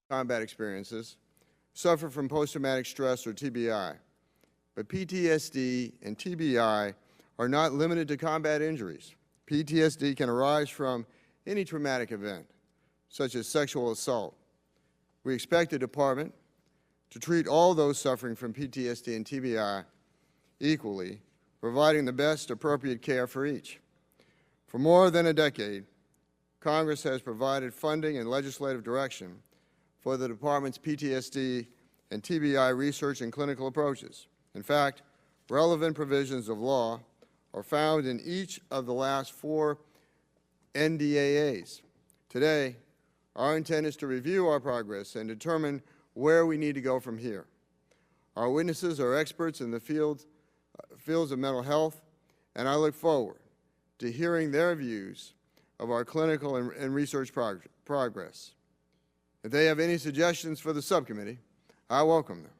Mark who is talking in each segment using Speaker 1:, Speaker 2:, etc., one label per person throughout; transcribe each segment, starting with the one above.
Speaker 1: combat experiences suffer from post-traumatic stress or TBI. But PTSD and TBI are not limited to combat injuries. PTSD can arise from any traumatic event, such as sexual assault. We expect the Department to treat all those suffering from PTSD and TBI equally, providing the best appropriate care for each. For more than a decade, Congress has provided funding and legislative direction for the Department's PTSD and TBI research and clinical approaches. In fact, relevant provisions of law are found in each of the last 4 NDAAs. Today, our intent is to review our progress and determine where we need to go from here. Our witnesses are experts in the fields of mental health, and I look forward to hearing their views of our clinical and research progress. If they have any suggestions for the subcommittee, I welcome them.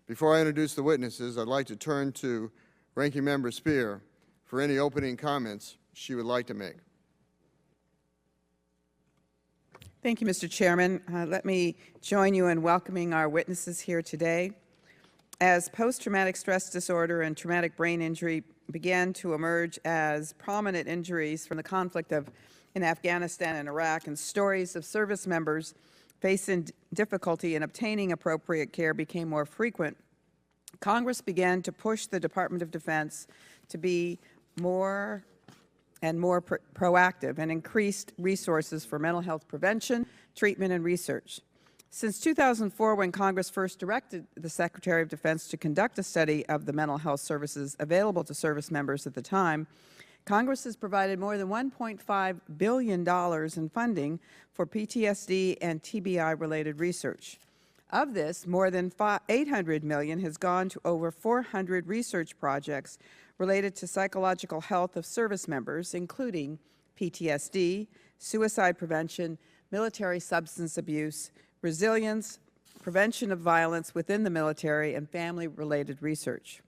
Speaker 1: Before I introduce the witnesses, I'd like to turn to Ranking Member Spear for any opening comments she would like to make.
Speaker 2: Thank you, Mr. Chairman. Let me join you in welcoming our witnesses here today. As post-traumatic stress disorder and traumatic brain injury began to emerge as prominent injuries from the conflict in Afghanistan and Iraq, and stories of service members facing difficulty in obtaining appropriate care became more frequent, Congress began to push the Department of Defense to be more and more proactive and increased resources for mental health prevention, treatment, and research. Since 2004, when Congress first directed the Secretary of Defense to conduct a study of the mental health services available to service members at the time, Congress has provided more than $1.5 billion in funding for PTSD and TBI-related research. Of this, more than $800 million has gone to over 400 research projects related to psychological health of service members, including PTSD, suicide prevention, military substance abuse, resilience, prevention of violence within the military, and family-related research.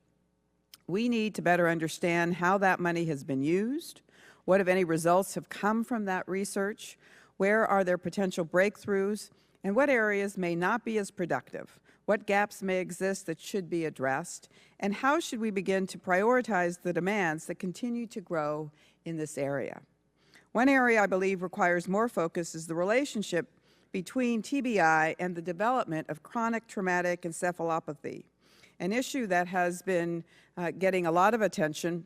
Speaker 2: We need to better understand how that money has been used, what, if any, results have come from that research, where are there potential breakthroughs, and what areas may not be as productive, what gaps may exist that should be addressed, and how should we begin to prioritize the demands that continue to grow in this area. One area I believe requires more focus is the relationship between TBI and the development of chronic traumatic encephalopathy, an issue that has been getting a lot of attention,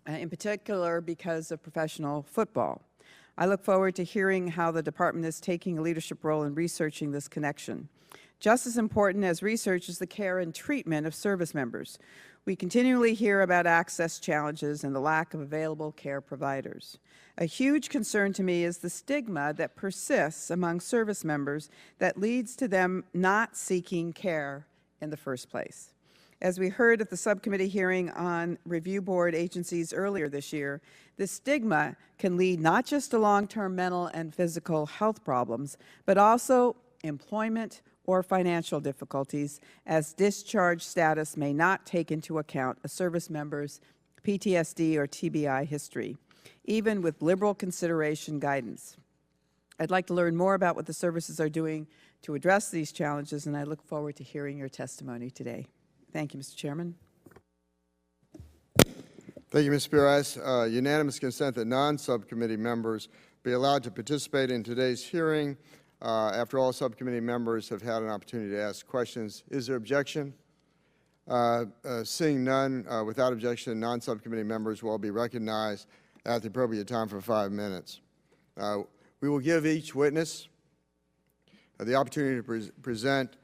Speaker 2: in particular because of professional football. I look forward to hearing how the Department is taking a leadership role in researching this connection. Just as important as research is the care and treatment of service members. We continually hear about access challenges and the lack of available care providers. A huge concern to me is the stigma that persists among service members that leads to them not seeking care in the first place. As we heard at the subcommittee hearing on review board agencies earlier this year, this stigma can lead not just to long-term mental and physical health problems, but also employment or financial difficulties, as discharge status may not take into account a service member's PTSD or TBI history, even with liberal consideration guidance. I'd like to learn more about what the services are doing to address these challenges, and I look forward to hearing your testimony today. Thank you, Mr. Chairman.
Speaker 1: Thank you, Ms. Spear. Unanimous consent that non-subcommittee members be allowed to participate in today's hearing. After all subcommittee members have had an opportunity to ask questions. Is there objection? Seeing none, without objection, non-subcommittee members will be recognized at the appropriate time for 5 minutes. We will give each witness the opportunity to present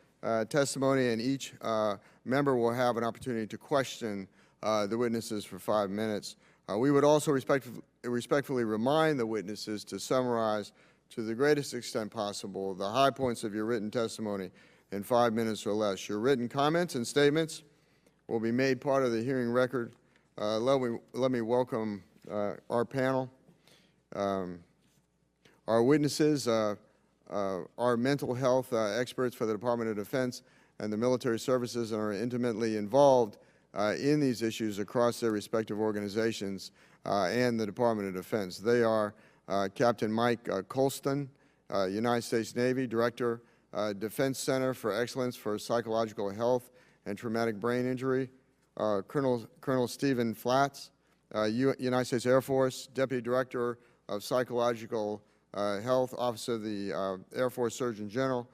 Speaker 1: testimony, and each member will have an opportunity to question the witnesses for 5 minutes. We would also respectfully remind the witnesses to summarize to the greatest extent possible the high points of your written testimony in 5 minutes or less. Your written comments and statements will be made part of the hearing record. Let me welcome our panel. Our witnesses are mental health experts for the Department of Defense and the military services, and are intimately involved in these issues across their respective organizations and the Department of Defense. They are Captain Mike Colston, United States Navy, Director Defense Center for Excellence for Psychological Health and Traumatic Brain Injury, Colonel Stephen Pflanz, United States Air Force, Deputy Director of Psychological Health, Office of the Air Force Surgeon General,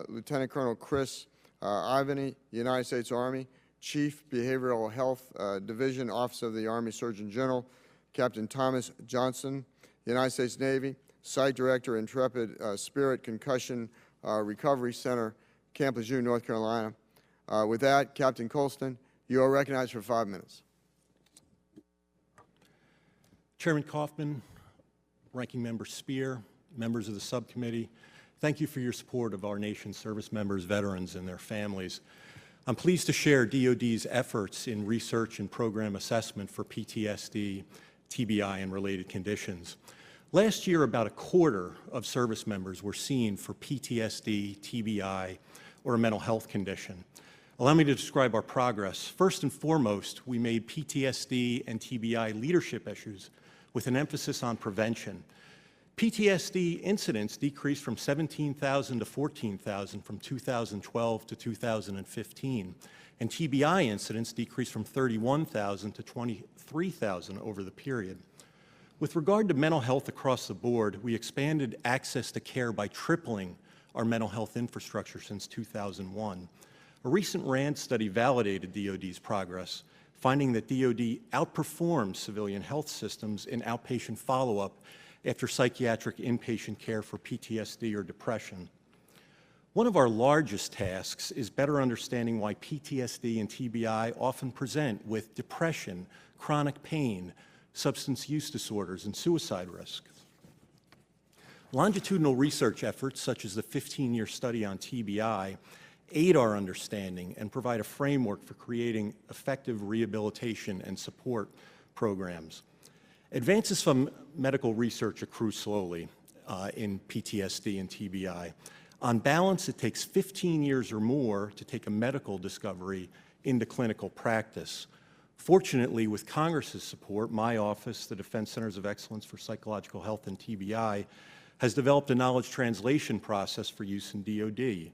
Speaker 1: Lieutenant Colonel Chris Ivany, United States Army, Chief Behavioral Health Division, Office of the Army Surgeon General, Captain Thomas Johnson, United States Navy, Site Director, Intrepid Spirit Concussion Recovery Center, Camp Lejeune, North Carolina. With that, Captain Colston, you are recognized for 5 minutes.
Speaker 3: Chairman Kaufman, Ranking Member Spear, members of the subcommittee, thank you for your support of our nation's service members, veterans, and their families. I'm pleased to share DoD's efforts in research and program assessment for PTSD, TBI, and related conditions. Last year, about a quarter of service members were seen for PTSD, TBI, or a mental health condition. Allow me to describe our progress. First and foremost, we made PTSD and TBI leadership issues with an emphasis on prevention. PTSD incidents decreased from 17,000 to 14,000 from 2012 to 2015, and TBI incidents decreased from 31,000 to 23,000 over the period. With regard to mental health across the board, we expanded access to care by tripling our mental health infrastructure since 2001. A recent RAND study validated DoD's progress, finding that DoD outperforms civilian health systems in outpatient follow-up after psychiatric inpatient care for PTSD or depression. One of our largest tasks is better understanding why PTSD and TBI often present with depression, chronic pain, substance use disorders, and suicide risk. Longitudinal research efforts, such as the 15-year study on TBI, aid our understanding and provide a framework for creating effective rehabilitation and support programs. Advances from medical research accrue slowly in PTSD and TBI. On balance, it takes 15 years or more to take a medical discovery into clinical practice. Fortunately, with Congress's support, my office, the Defense Centers of Excellence for Psychological Health and TBI, has developed a knowledge translation process for use in DoD.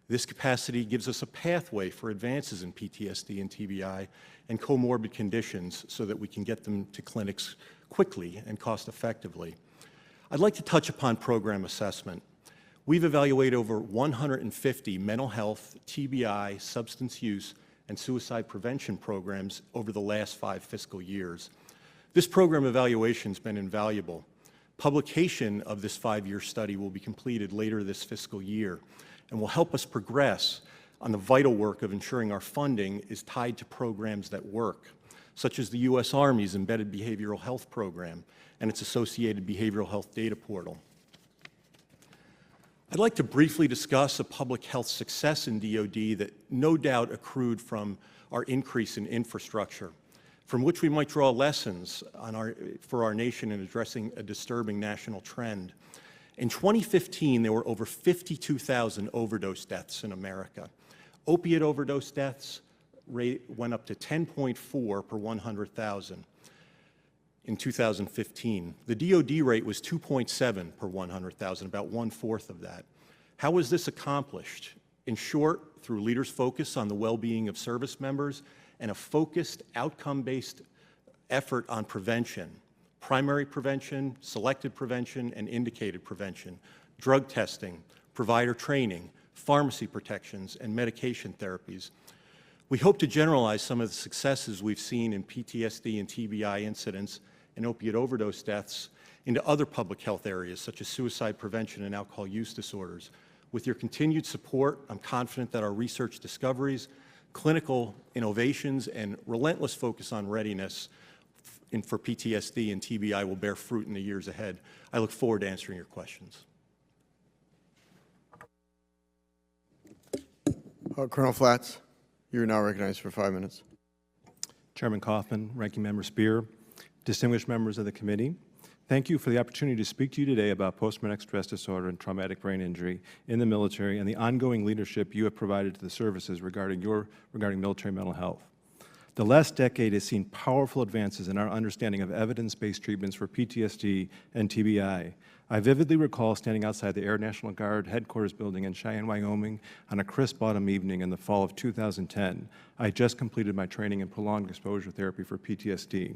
Speaker 3: This capacity gives us a pathway for advances in PTSD and TBI and comorbid conditions so that we can get them to clinics quickly and cost effectively. I'd like to touch upon program assessment. We've evaluated over 150 mental health, TBI, substance use, and suicide prevention programs over the last 5 fiscal years. This program evaluation has been invaluable. Publication of this 5-year study will be completed later this fiscal year and will help us progress on the vital work of ensuring our funding is tied to programs that work, such as the U.S. Army's Embedded Behavioral Health Program and its associated behavioral health data portal. I'd like to briefly discuss a public health success in DoD that no doubt accrued from our increase in infrastructure, from which we might draw lessons for our nation in addressing a disturbing national trend. In 2015, there were over 52,000 overdose deaths in America. Opiate overdose deaths rate went up to 10.4 per 100,000 in 2015. The DoD rate was 2.7 per 100,000, about 1/4 of that. How was this accomplished? In short, through leaders' focus on the well-being of service members and a focused, outcome-based effort on prevention. Primary prevention, selected prevention, and indicated prevention, drug testing, provider training, pharmacy protections, and medication therapies. We hope to generalize some of the successes we've seen in PTSD and TBI incidents and opiate overdose deaths into other public health areas, such as suicide prevention and alcohol use disorders. With your continued support, I'm confident that our research discoveries, clinical innovations, and relentless focus on readiness for PTSD and TBI will bear fruit in the years ahead. I look forward to answering your questions.
Speaker 1: Colonel Pflanz, you are now recognized for 5 minutes.
Speaker 4: Chairman Kaufman, Ranking Member Spear, distinguished members of the committee, thank you for the opportunity to speak to you today about post-traumatic stress disorder and traumatic brain injury in the military and the ongoing leadership you have provided to the services regarding military mental health. The last decade has seen powerful advances in our understanding of evidence-based treatments for PTSD and TBI. I vividly recall standing outside the Air National Guard headquarters building in Cheyenne, Wyoming on a crisp autumn evening in the fall of 2010. I had just completed my training in prolonged exposure therapy for PTSD.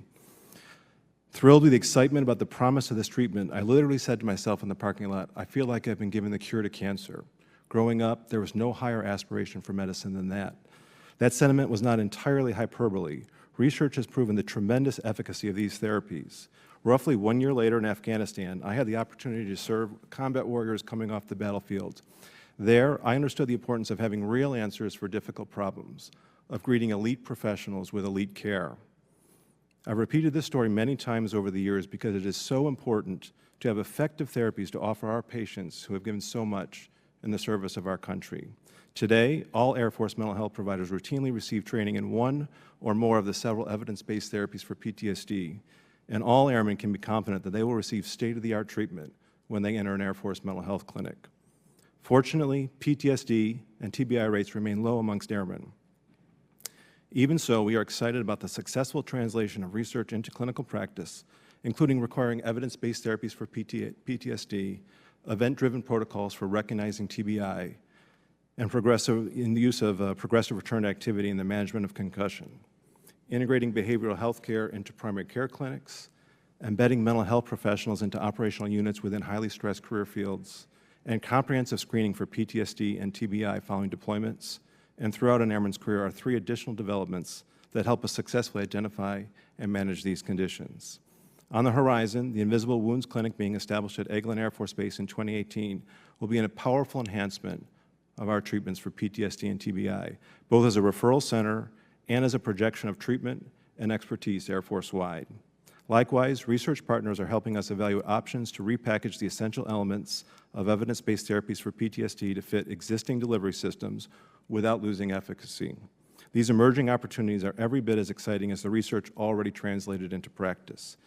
Speaker 4: Thrilled with the excitement about the promise of this treatment, I literally said to myself in the parking lot, I feel like I've been given the cure to cancer. Growing up, there was no higher aspiration for medicine than that. That sentiment was not entirely hyperbole. Research has proven the tremendous efficacy of these therapies. Roughly 1 year later in Afghanistan, I had the opportunity to serve combat warriors coming off the battlefield. There, I understood the importance of having real answers for difficult problems, of greeting elite professionals with elite care. I've repeated this story many times over the years because it is so important to have effective therapies to offer our patients who have given so much in the service of our country. Today, all Air Force mental health providers routinely receive training in one or more of the several evidence-based therapies for PTSD, and all airmen can be confident that they will receive state-of-the-art treatment when they enter an Air Force mental health clinic. Fortunately, PTSD and TBI rates remain low amongst airmen. Even so, we are excited about the successful translation of research into clinical practice, including requiring evidence-based therapies for PTSD, event-driven protocols for recognizing TBI, and in the use of progressive return to activity in the management of concussion, integrating behavioral health care into primary care clinics, embedding mental health professionals into operational units within highly stressed career fields, and comprehensive screening for PTSD and TBI following deployments, and throughout an airman's career are 3 additional developments that help us successfully identify and manage these conditions. On the horizon, the Invisible Wounds Clinic being established at Eglin Air Force Base in 2018 will be a powerful enhancement of our treatments for PTSD and TBI, both as a referral center and as a projection of treatment and expertise Air Force-wide. Likewise, research partners are helping us evaluate options to repackage the essential elements of evidence-based therapies for PTSD to fit existing delivery systems without losing efficacy. These emerging opportunities are every bit as exciting as the research already translated into practice.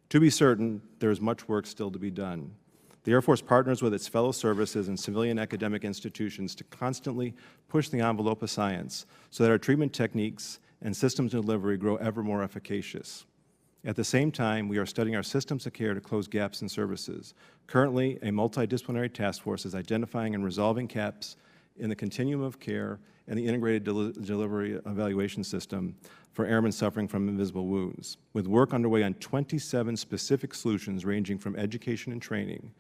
Speaker 4: To be certain, there is much work still to be done. The Air Force partners with its fellow services and civilian academic institutions to constantly push the envelope of science so that our treatment techniques and systems of delivery grow ever more efficacious. At the same time, we are studying our systems of care to close gaps in services. Currently, a multidisciplinary task force is identifying and resolving gaps in the continuum of care and the integrated delivery evaluation system for airmen suffering from invisible wounds, with work underway on 27 specific solutions ranging from education and training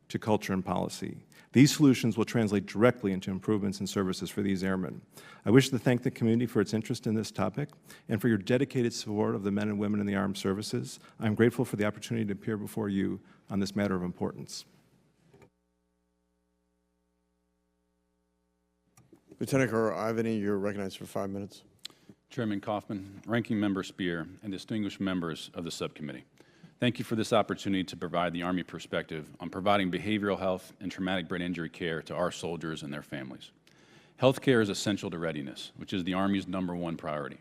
Speaker 4: to culture and policy. These solutions will translate directly into improvements in services for these airmen. I wish to thank the community for its interest in this topic and for your dedicated support of the men and women in the armed services. I'm grateful for the opportunity to appear before you on this matter of importance.
Speaker 1: Lieutenant Colonel Ivany, you're recognized for 5 minutes.
Speaker 5: Chairman Kaufman, Ranking Member Speer, and distinguished members of the subcommittee. Thank you for this opportunity to provide the Army perspective on providing behavioral health and traumatic brain injury care to our soldiers and their families. Healthcare is essential to readiness, which is the Army's #1 priority.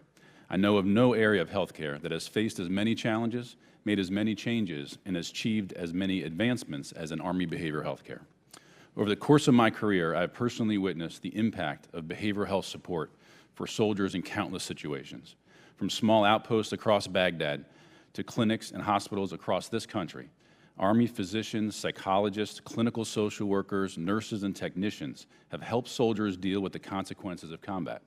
Speaker 5: I know of no area of healthcare that has faced as many challenges, made as many changes, and has achieved as many advancements as an Army behavioral health care. Over the course of my career, I have personally witnessed the impact of behavioral health support for soldiers in countless situations, from small outposts across Baghdad to clinics and hospitals across this country. Army physicians, psychologists, clinical social workers, nurses, and technicians have helped soldiers deal with the consequences of combat.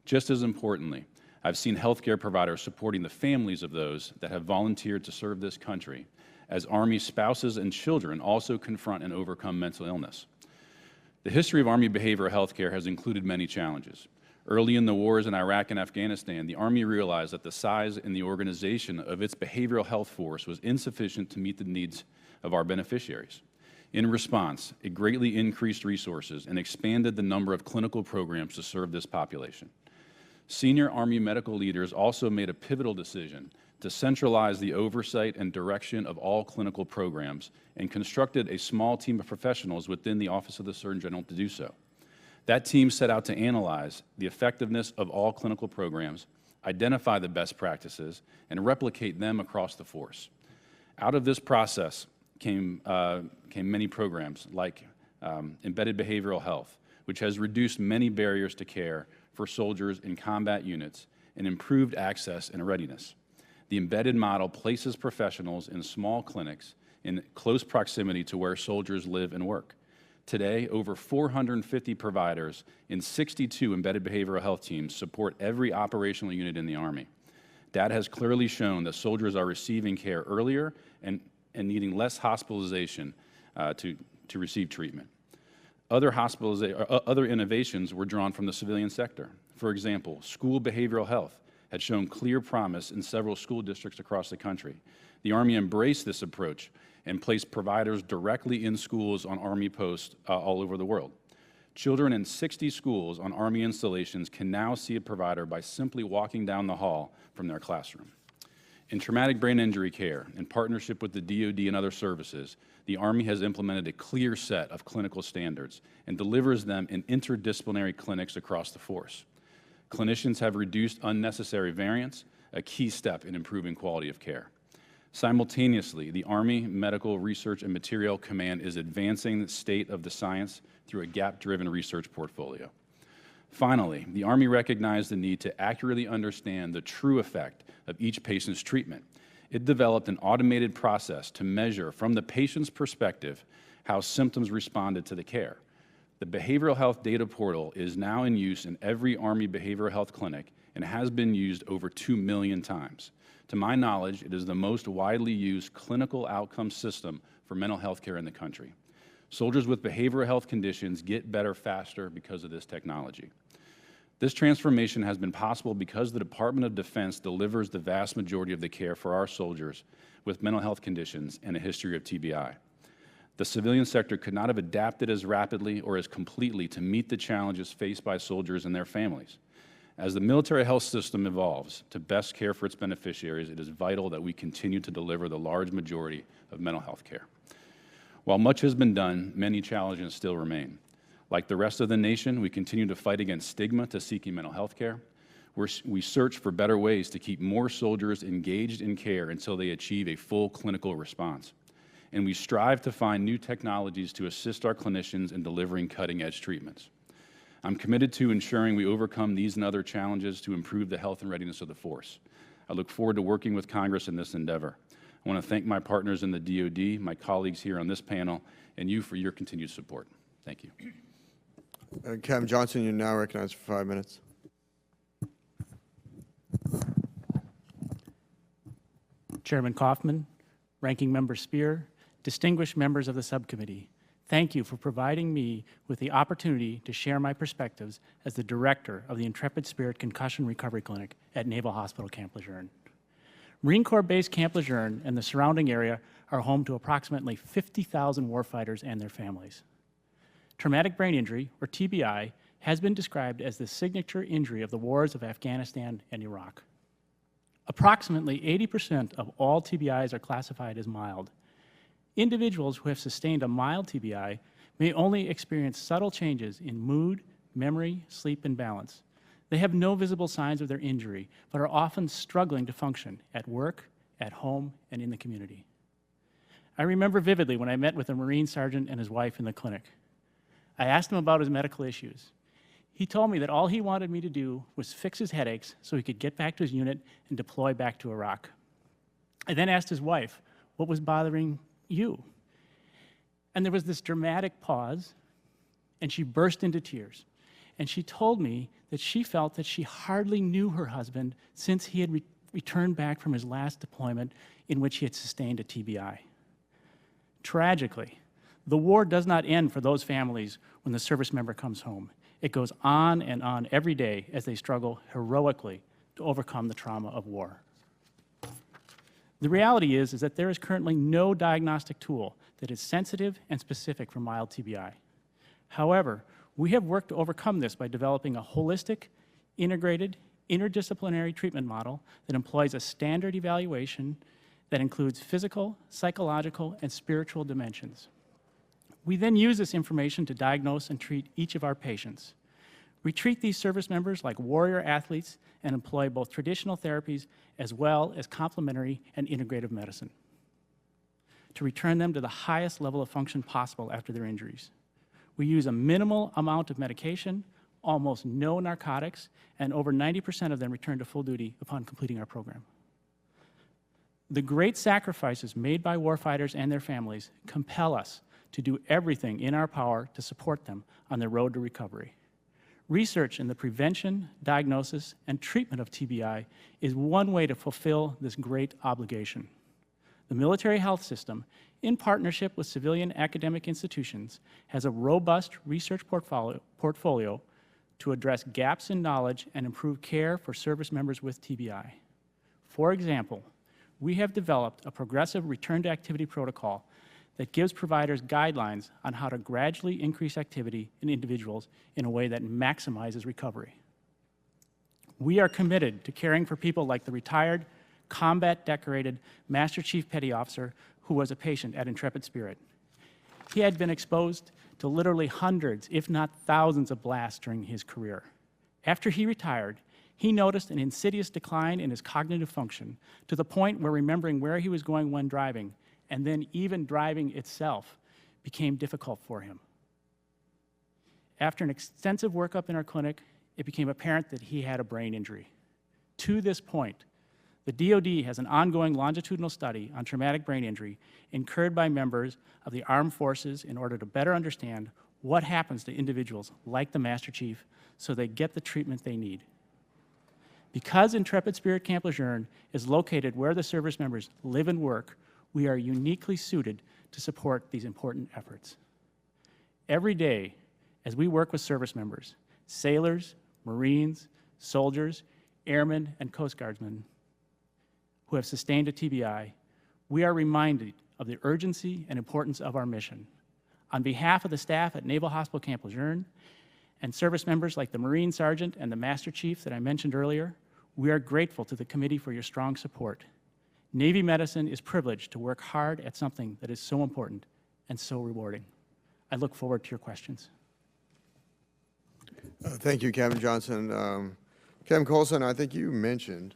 Speaker 5: Just as importantly, I've seen healthcare providers supporting the families of those that have volunteered to serve this country, as Army spouses and children also confront and overcome mental illness. The history of Army behavioral health care has included many challenges. Early in the wars in Iraq and Afghanistan, the Army realized that the size and the organization of its behavioral health force was insufficient to meet the needs of our beneficiaries. In response, it greatly increased resources and expanded the number of clinical programs to serve this population. Senior Army medical leaders also made a pivotal decision to centralize the oversight and direction of all clinical programs and constructed a small team of professionals within the Office of the Surgeon General to do so. That team set out to analyze the effectiveness of all clinical programs, identify the best practices, and replicate them across the force. Out of this process came many programs like embedded behavioral health, which has reduced many barriers to care for soldiers in combat units and improved access and readiness. The embedded model places professionals in small clinics in close proximity to where soldiers live and work. Today, over 450 providers in 62 embedded behavioral health teams support every operational unit in the Army. Data has clearly shown that soldiers are receiving care earlier and needing less hospitalization to receive treatment. Other innovations were drawn from the civilian sector. For example, school behavioral health had shown clear promise in several school districts across the country. The Army embraced this approach and placed providers directly in schools on Army posts all over the world. Children in 60 schools on Army installations can now see a provider by simply walking down the hall from their classroom. In traumatic brain injury care, in partnership with the DoD and other services, the Army has implemented a clear set of clinical standards and delivers them in interdisciplinary clinics across the force. Clinicians have reduced unnecessary variance, a key step in improving quality of care. Simultaneously, the Army Medical Research and Material Command is advancing the state of the science through a gap-driven research portfolio. Finally, the Army recognized the need to accurately understand the true effect of each patient's treatment. It developed an automated process to measure from the patient's perspective how symptoms responded to the care. The Behavioral Health Data Portal is now in use in every Army behavioral health clinic and has been used over 2 million times. To my knowledge, it is the most widely used clinical outcome system for mental health care in the country. Soldiers with behavioral health conditions get better faster because of this technology. This transformation has been possible because the Department of Defense delivers the vast majority of the care for our soldiers with mental health conditions and a history of TBI. The civilian sector could not have adapted as rapidly or as completely to meet the challenges faced by soldiers and their families. As the military health system evolves to best care for its beneficiaries, it is vital that we continue to deliver the large majority of mental health care. While much has been done, many challenges still remain. Like the rest of the nation, we continue to fight against stigma to seeking mental health care. We search for better ways to keep more soldiers engaged in care until they achieve a full clinical response. And we strive to find new technologies to assist our clinicians in delivering cutting-edge treatments. I'm committed to ensuring we overcome these and other challenges to improve the health and readiness of the force. I look forward to working with Congress in this endeavor. I want to thank my partners in the DoD, my colleagues here on this panel, and you for your continued support. Thank you.
Speaker 1: Capt. Johnson, you're now recognized for 5 minutes.
Speaker 6: Chairman Kaufman, Ranking Member Speer, distinguished members of the subcommittee, thank you for providing me with the opportunity to share my perspectives as the director of the Intrepid Spirit Concussion Recovery Clinic at Naval Hospital Camp Lejeune. Marine Corps Base Camp Lejeune and the surrounding area are home to approximately 50,000 warfighters and their families. Traumatic brain injury, or TBI, has been described as the signature injury of the wars of Afghanistan and Iraq. Approximately 80% of all TBIs are classified as mild. Individuals who have sustained a mild TBI may only experience subtle changes in mood, memory, sleep, and balance. They have no visible signs of their injury, but are often struggling to function at work, at home, and in the community. I remember vividly when I met with a Marine sergeant and his wife in the clinic. I asked him about his medical issues. He told me that all he wanted me to do was fix his headaches so he could get back to his unit and deploy back to Iraq. I then asked his wife, what was bothering you? And there was this dramatic pause, and she burst into tears. And she told me that she felt that she hardly knew her husband since he had returned back from his last deployment in which he had sustained a TBI. Tragically, the war does not end for those families when the service member comes home. It goes on and on every day as they struggle heroically to overcome the trauma of war. The reality is that there is currently no diagnostic tool that is sensitive and specific for mild TBI. However, we have worked to overcome this by developing a holistic, integrated, interdisciplinary treatment model that employs a standard evaluation that includes physical, psychological, and spiritual dimensions. We then use this information to diagnose and treat each of our patients. We treat these service members like warrior athletes and employ both traditional therapies as well as complementary and integrative medicine to return them to the highest level of function possible after their injuries. We use a minimal amount of medication almost no narcotics, and over 90% of them returned to full duty upon completing our program. The great sacrifices made by warfighters and their families compel us to do everything in our power to support them on their road to recovery. Research in the prevention, diagnosis, and treatment of TBI is one way to fulfill this great obligation. The military health system, in partnership with civilian academic institutions, has a robust research portfolio to address gaps in knowledge and improve care for service members with TBI. For example, we have developed a progressive return to activity protocol that gives providers guidelines on how to gradually increase activity in individuals in a way that maximizes recovery. We are committed to caring for people like the retired, combat-decorated Master Chief Petty Officer who was a patient at Intrepid Spirit. He had been exposed to literally hundreds, if not thousands, of blasts during his career. After he retired, he noticed an insidious decline in his cognitive function to the point where remembering where he was going when driving, and then even driving itself, became difficult for him. After an extensive workup in our clinic, it became apparent that he had a brain injury. To this point, the DoD has an ongoing longitudinal study on traumatic brain injury incurred by members of the armed forces in order to better understand what happens to individuals like the Master Chief so they get the treatment they need. Because Intrepid Spirit Camp Lejeune is located where the service members live and work, we are uniquely suited to support these important efforts. Every day, as we work with service members, sailors, Marines, soldiers, airmen, and Coast Guardsmen who have sustained a TBI, we are reminded of the urgency and importance of our mission. On behalf of the staff at Naval Hospital Camp Lejeune and service members like the Marine Sergeant and the Master Chief that I mentioned earlier, we are grateful to the committee for your strong support. Navy medicine is privileged to work hard at something that is so important and so rewarding. I look forward to your questions.
Speaker 1: Thank you, Captain Johnson. Captain Colston, I think you mentioned,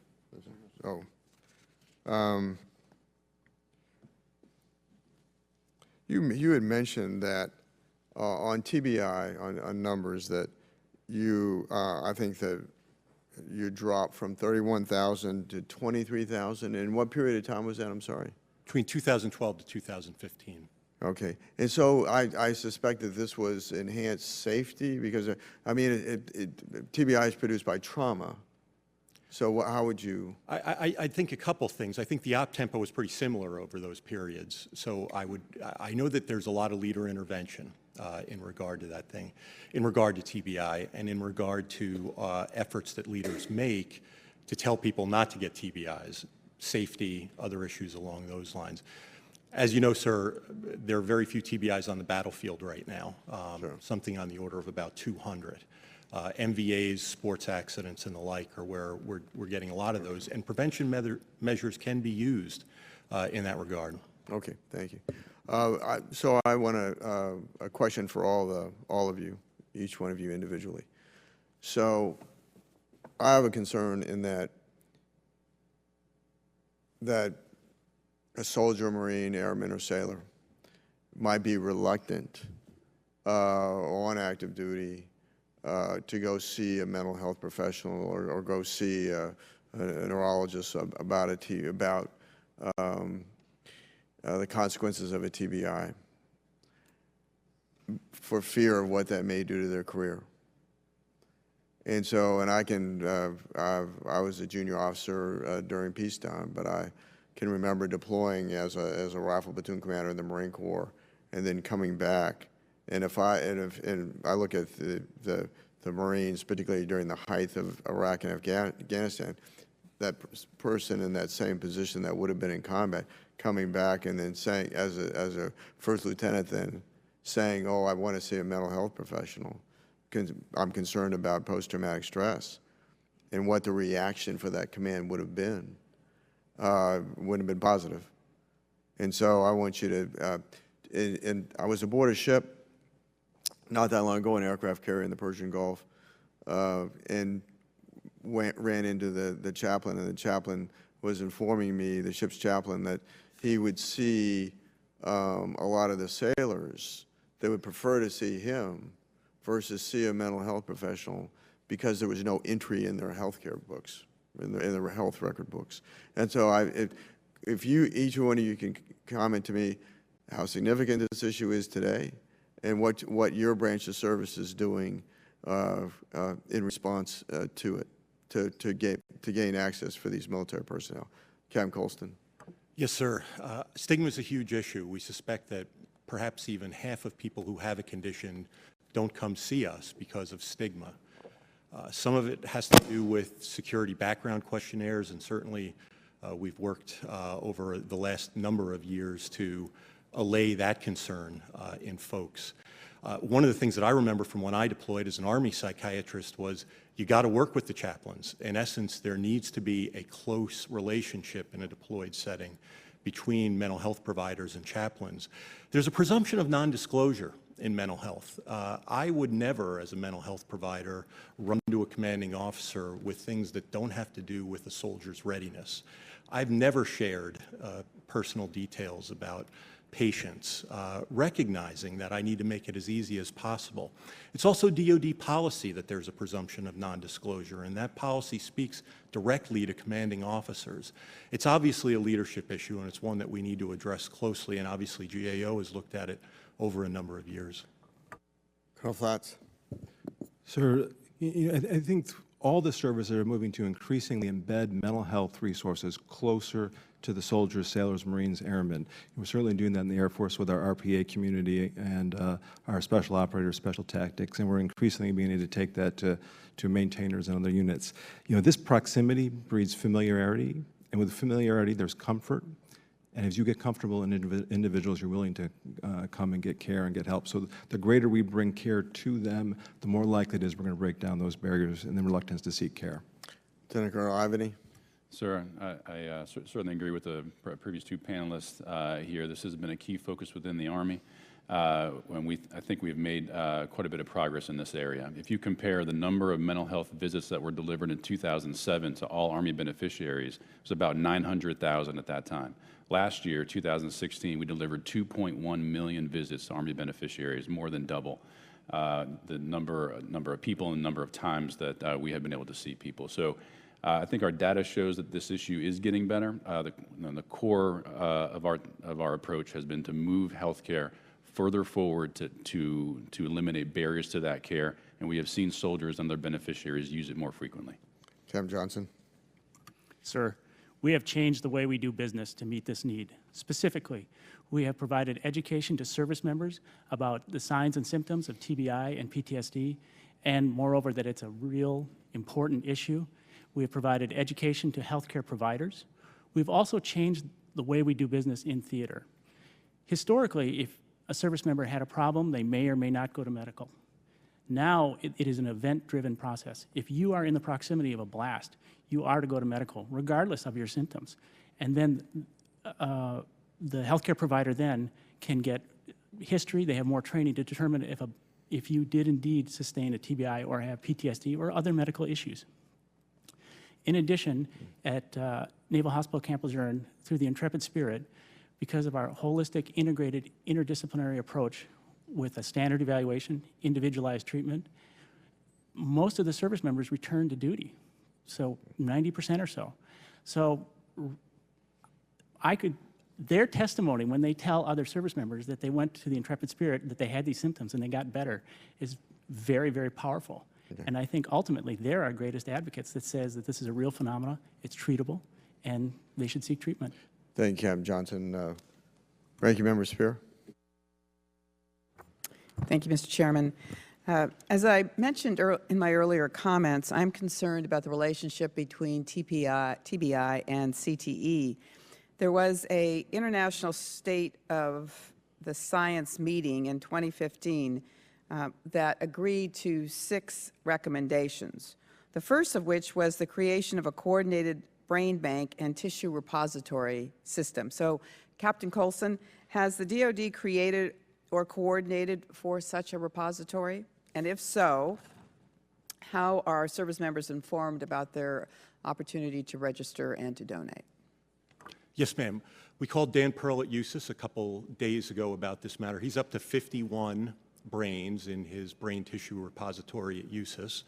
Speaker 1: you had mentioned that on TBI, on numbers, that you, I think that you dropped from 31,000 to 23,000. In what period of time was that? I'm sorry.
Speaker 3: Between 2012 to 2015.
Speaker 1: Okay. And so I suspect that this was enhanced safety because, I mean, TBI is produced by trauma. So how would you?
Speaker 3: I think a couple things. I think the op tempo was pretty similar over those periods. So I know that there's a lot of leader intervention in regard to that thing, in regard to TBI, and in regard to efforts that leaders make to tell people not to get TBIs, safety, other issues along those lines. As you know, sir, there are very few TBIs on the battlefield right now,
Speaker 1: Sure.
Speaker 3: Something on the order of about 200. MVAs, sports accidents, and the like are where we're getting a lot of those, and prevention measures can be used in that regard.
Speaker 1: Okay, thank you. So I want a question for all of you, each one of you individually. So I have a concern in that a soldier, Marine, airman, or sailor might be reluctant on active duty to go see a mental health professional or go see a neurologist about the consequences of a TBI for fear of what that may do to their career. And so, and I was a junior officer during peacetime, but I can remember deploying as a rifle platoon commander in the Marine Corps and then coming back. And if I look at the Marines, particularly during the height of Iraq and Afghanistan, that person in that same position that would have been in combat, coming back and then saying, as a first lieutenant, then saying, "Oh, I want to see a mental health professional. I'm concerned about post-traumatic stress," and what the reaction for that command would have been, wouldn't have been positive. And so I want you to. And I was aboard a ship not that long ago, an aircraft carrier in the Persian Gulf, and ran into the chaplain, and the chaplain was informing me, the ship's chaplain, that he would see a lot of the sailors. They would prefer to see him versus see a mental health professional because there was no entry in their healthcare books, in their health record books. And so if each one of you can comment to me how significant this issue is today and what your branch of service is doing in response to it, to gain access for these military personnel. Capt. Colston.
Speaker 3: Yes, sir. Stigma is a huge issue. We suspect that perhaps even half of people who have a condition don't come see us because of stigma. Some of it has to do with security background questionnaires, and certainly we've worked over the last number of years to allay that concern in folks. One of the things that I remember from when I deployed as an Army psychiatrist was you got to work with the chaplains. In essence, there needs to be a close relationship in a deployed setting between mental health providers and chaplains. There's a presumption of non-disclosure in mental health. I would never, as a mental health provider, run to a commanding officer with things that don't have to do with a soldier's readiness. I've never shared personal details about patients, recognizing that I need to make it as easy as possible. It's also DoD policy that there's a presumption of non-disclosure, and that policy speaks directly to commanding officers. It's obviously a leadership issue, and it's one that we need to address closely, and obviously GAO has looked at it over a number of years.
Speaker 1: Colonel Pflanz.
Speaker 4: Sir, I think all the services are moving to increasingly embed mental health resources closer to the soldiers, sailors, Marines, airmen. We're certainly doing that in the Air Force with our RPA community and our special operators, special tactics, and we're increasingly being able to take that to maintainers and other units. This proximity breeds familiarity, and with familiarity, there's comfort. And as you get comfortable in individuals, you're willing to come and get care and get help. So the greater we bring care to them, the more likely it is we're going to break down those barriers and the reluctance to seek care.
Speaker 1: Lieutenant Colonel Ivany.
Speaker 5: Sir, I certainly agree with the previous two panelists here. This has been a key focus within the Army. I think we've made quite a bit of progress in this area. If you compare the number of mental health visits that were delivered in 2007 to all Army beneficiaries, it was about 900,000 at that time. Last year, 2016, we delivered 2.1 million visits to Army beneficiaries, more than double the number of people and the number of times that we have been able to see people. So I think our data shows that this issue is getting better. The core of our approach has been to move healthcare further forward to eliminate barriers to that care, and we have seen soldiers and their beneficiaries use it more frequently.
Speaker 1: Capt. Johnson.
Speaker 6: Sir, we have changed the way we do business to meet this need. Specifically, we have provided education to service members about the signs and symptoms of TBI and PTSD, and moreover, that it's a real important issue. We have provided education to healthcare providers. We've also changed the way we do business in theater. Historically, if a service member had a problem, they may or may not go to medical. Now, it is an event-driven process. If you are in the proximity of a blast, you are to go to medical, regardless of your symptoms. And then the healthcare provider then can get history. They have more training to determine if you did indeed sustain a TBI or have PTSD or other medical issues. In addition, at Naval Hospital Camp Lejeune, through the Intrepid spirit, because of our holistic, integrated, interdisciplinary approach with a standard evaluation, individualized treatment, most of the service members return to duty, so 90% or so. So their testimony when they tell other service members that they went to the Intrepid spirit, that they had these symptoms and they got better, is very, very powerful. Okay. And I think ultimately they're our greatest advocates that says that this is a real phenomenon, it's treatable, and they should seek treatment.
Speaker 1: Thank you, Capt. Johnson. Ranking Member Spear.
Speaker 2: Thank you, Mr. Chairman. As I mentioned in my earlier comments, I'm concerned about the relationship between TBI and CTE. There was an International State of the Science meeting in 2015 that agreed to 6 recommendations, the first of which was the creation of a coordinated brain bank and tissue repository system. So, Captain Colston, has the DoD created or coordinated for such a repository? And if so, how are service members informed about their opportunity to register and to donate?
Speaker 3: Yes, ma'am. We called Dan Pearl at USIS a couple days ago about this matter. He's up to 51 brains in his brain tissue repository at USIS.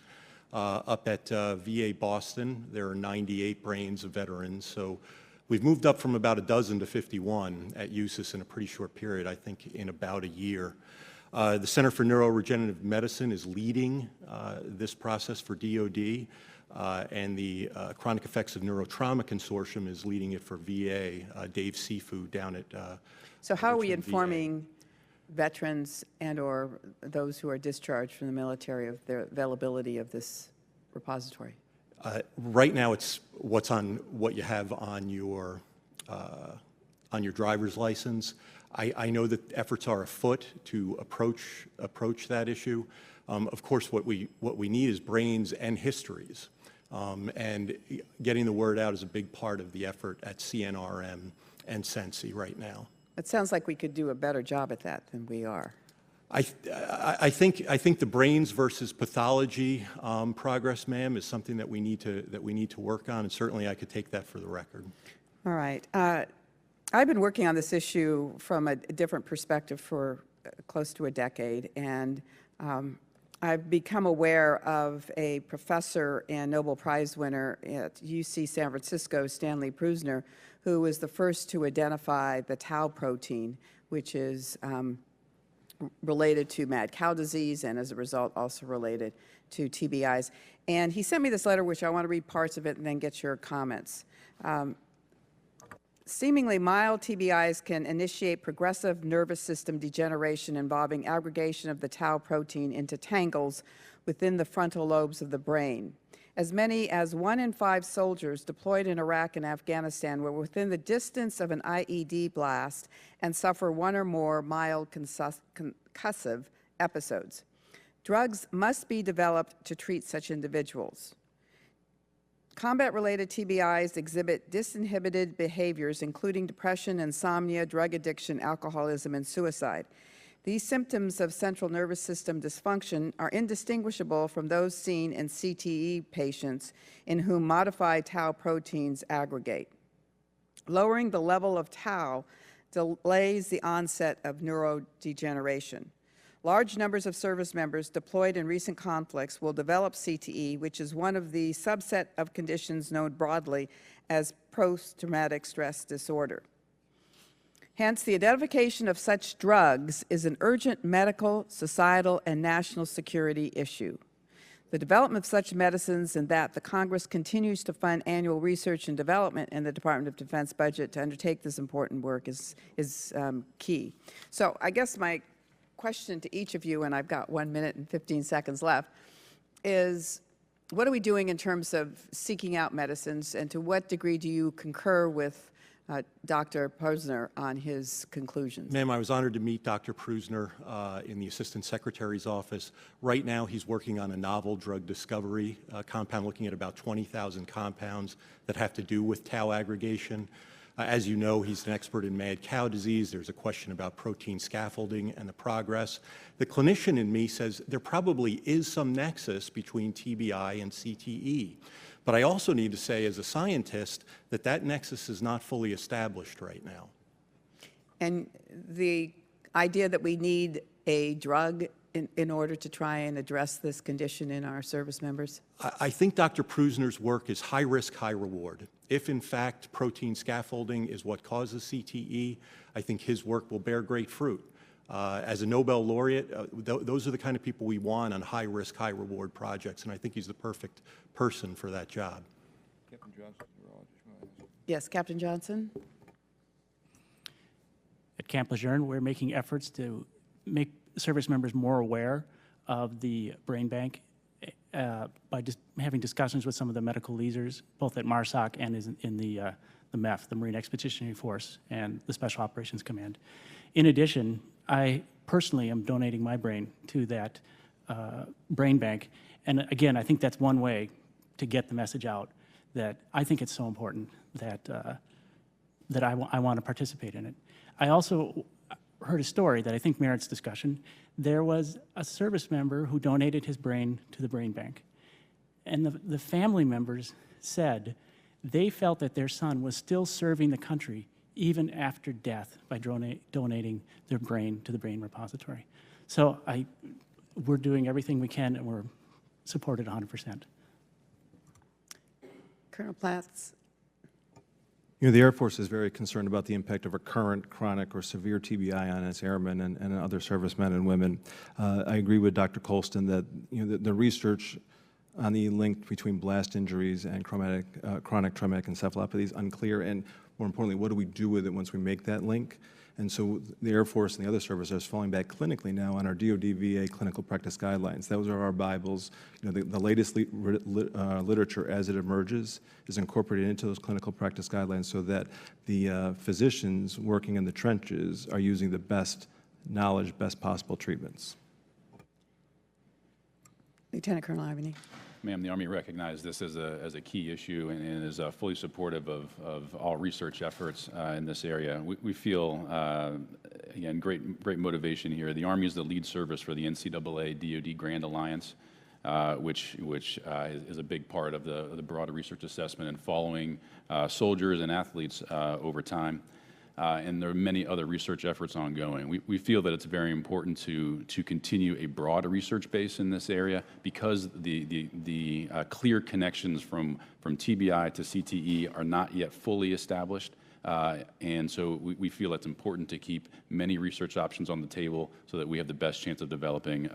Speaker 3: Up at VA Boston, there are 98 brains of veterans. So we've moved up from about a dozen to 51 at USIS in a pretty short period, I think in about a year. The Center for Neuroregenerative Medicine is leading this process for DOD, and the Chronic Effects of Neurotrauma Consortium is leading it for VA, Dave Sifu down at
Speaker 2: So how are we
Speaker 3: Richmond, VA.
Speaker 2: informing veterans and/or those who are discharged from the military of their availability of this repository?
Speaker 3: Right now, it's what you have on your driver's license. I know that efforts are afoot to approach that issue. Of course, what we need is brains and histories, and getting the word out is a big part of the effort at CNRM and Sensi right now.
Speaker 2: It sounds like we could do a better job at that than we are.
Speaker 3: I think the brains versus pathology progress, ma'am, is something that we need to work on, and certainly I could take that for the record.
Speaker 2: All right. I've been working on this issue from a different perspective for close to a decade, and I've become aware of a professor and Nobel Prize winner at UC San Francisco, Stanley Prusiner, who was the first to identify the tau protein, which is related to mad cow disease and as a result also related to TBIs. And he sent me this letter, which I want to read parts of it and then get your comments. Seemingly mild TBIs can initiate progressive nervous system degeneration involving aggregation of the tau protein into tangles within the frontal lobes of the brain. As many as 1 in 5 soldiers deployed in Iraq and Afghanistan were within the distance of an IED blast and suffer 1 or more mild concussive episodes. Drugs must be developed to treat such individuals. Combat-related TBIs exhibit disinhibited behaviors, including depression, insomnia, drug addiction, alcoholism, and suicide. These symptoms of central nervous system dysfunction are indistinguishable from those seen in CTE patients in whom modified tau proteins aggregate. Lowering the level of tau delays the onset of neurodegeneration. Large numbers of service members deployed in recent conflicts will develop CTE, which is one of the subset of conditions known broadly as post-traumatic stress disorder. Hence, the identification of such drugs is an urgent medical, societal, and national security issue. The development of such medicines and that the Congress continues to fund annual research and development in the Department of Defense budget to undertake this important work is key. So I guess my question to each of you, and I've got 1 minute and 15 seconds left, is what are we doing in terms of seeking out medicines, and to what degree do you concur with Dr. Prusiner on his conclusions?
Speaker 3: Ma'am, I was honored to meet Dr. Prusiner in the Assistant Secretary's office. Right now, he's working on a novel drug discovery compound, looking at about 20,000 compounds that have to do with tau aggregation. As you know, he's an expert in mad cow disease. There's a question about protein scaffolding and the progress. The clinician in me says there probably is some nexus between TBI and CTE. But I also need to say, as a scientist, that that nexus is not fully established right now. And
Speaker 2: the idea that we need a drug in order to try and address this condition in our service members?
Speaker 3: I think Dr. Prusiner's work is high risk, high reward. If, in fact, protein scaffolding is what causes CTE, I think his work will bear great fruit. As a Nobel laureate, those are the kind of people we want on high risk, high reward projects, and I think he's the perfect person for that job.
Speaker 1: Captain Johnson,
Speaker 2: yes, Captain Johnson.
Speaker 6: At Camp Lejeune, we're making efforts to make service members more aware of the brain bank by just having discussions with some of the medical leaders, both at MARSOC and in the MEF, the Marine Expeditionary Force, and the Special Operations Command. In addition, I personally am donating my brain to that brain bank. And again, I think that's one way to get the message out that I think it's so important that, that I want to participate in it. I also heard a story that I think merits discussion. There was a service member who donated his brain to the brain bank. And the family members said they felt that their son was still serving the country even after death by donating their brain to the brain repository. So we're doing everything we can, and we're supported 100%.
Speaker 2: Colonel Pflanz.
Speaker 4: You know, the Air Force is very concerned about the impact of recurrent, chronic, or severe TBI on its airmen and other servicemen and women. I agree with Dr. Colston that the research on the link between blast injuries and chronic traumatic encephalopathy is unclear, and more importantly, what do we do with it once we make that link? And so the Air Force and the other services are falling back clinically now on our DoD VA clinical practice guidelines. Those are our Bibles. You know, the latest literature as it emerges is incorporated into those clinical practice guidelines so that the physicians working in the trenches are using the best knowledge, best possible treatments.
Speaker 2: Lieutenant Colonel Ivany.
Speaker 5: Ma'am, the Army recognized this as a key issue and is fully supportive of all research efforts in this area. We feel, again, great motivation here. The Army is the lead service for the NCAA DoD Grand Alliance, which is a big part of the broader research assessment and following soldiers and athletes over time. And there are many other research efforts ongoing. We feel that it's very important to continue a broad research base in this area because the clear connections from TBI to CTE are not yet fully established. And so we feel it's important to keep many research options on the table so that we have the best chance of developing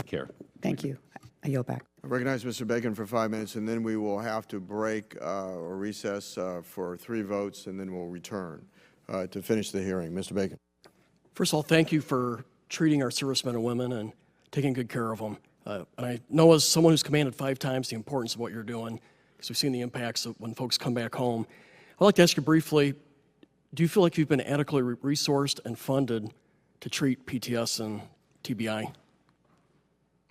Speaker 5: care.
Speaker 2: Thank you. I yield back.
Speaker 1: I recognize Mr. Bacon for 5 minutes, and then we will have to break or recess for 3 votes, and then we'll return to finish the hearing. Mr. Bacon.
Speaker 7: First of all, thank you for treating our servicemen and women and taking good care of them. And I know as someone who's commanded 5 times the importance of what you're doing, because we've seen the impacts of when folks come back home. I'd like to ask you briefly, do you feel like you've been adequately resourced and funded to treat PTS and TBI?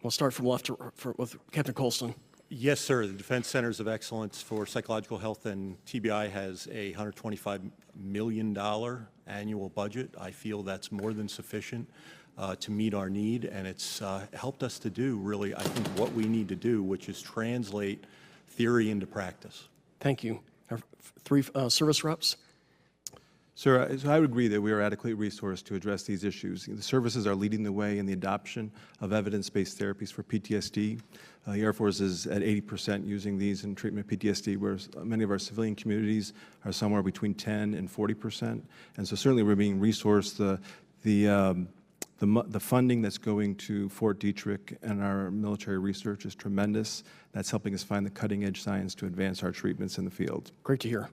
Speaker 7: We'll start from left with Captain Colston.
Speaker 3: Yes, sir. The Defense Centers of Excellence for Psychological Health and TBI has a $125 million annual budget. I feel that's more than sufficient to meet our need, and it's helped us to do really, I think, what we need to do, which is translate theory into practice.
Speaker 7: Thank you. Our 3 service reps.
Speaker 4: Sir, so I would agree that we are adequately resourced to address these issues. The services are leading the way in the adoption of evidence-based therapies for PTSD. The Air Force is at 80% using these in treatment of PTSD, whereas many of our civilian communities are somewhere between 10 and 40%. And so certainly we're being resourced. The funding that's going to Fort Detrick and our military research is tremendous. That's helping us find the cutting-edge science to advance our treatments in the field.
Speaker 7: Great to hear.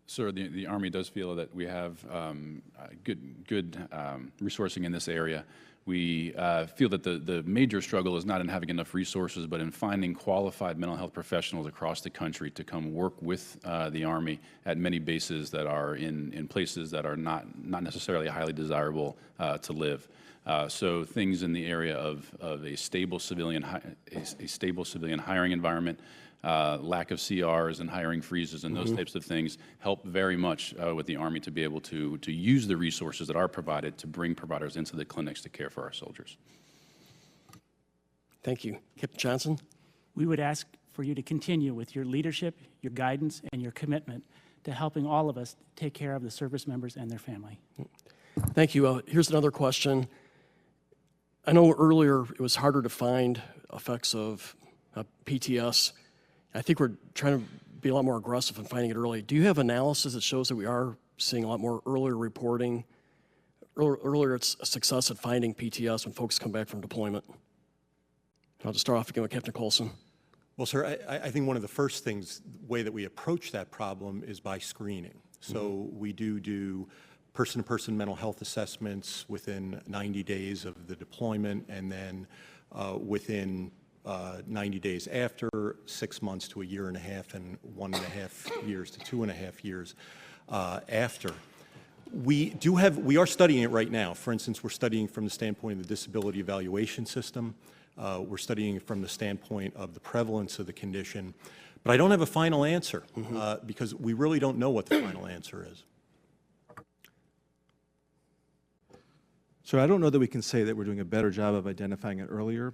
Speaker 5: Sir, the Army does feel that we have good resourcing in this area. We feel that the major struggle is not in having enough resources, but in finding qualified mental health professionals across the country to come work with the Army at many bases that are in places that are not necessarily highly desirable to live. So things in the area of a stable civilian hiring environment, lack of CRs and hiring freezes and those types of things help very much with the Army to be able to use the resources that are provided to bring providers into the clinics to care for our soldiers.
Speaker 7: Thank you. Captain Johnson.
Speaker 6: We would ask for you to continue with your leadership, your guidance, and your commitment to helping all of us take care of the service members and their family.
Speaker 7: Thank you. Here's another question. I know earlier it was harder to find effects of PTS. I think we're trying to be a lot more aggressive in finding it early. Do you have analysis that shows that we are seeing a lot more earlier reporting, earlier success at finding PTS when folks come back from deployment? I'll just start off again with Captain Colston.
Speaker 3: Well, sir, I think one of the first things, the way that we approach that problem is by screening. So we do person-to-person mental health assessments within 90 days of the deployment, and then within 90 days after, 6 months to a year and a half, and 1.5 years to 2.5 years after. We are studying it right now. For instance, we're studying from the standpoint of the disability evaluation system. We're studying from the standpoint of the prevalence of the condition. But I don't have a final answer because we really don't know what the final answer is.
Speaker 4: So I don't know that we can say that we're doing a better job of identifying it earlier,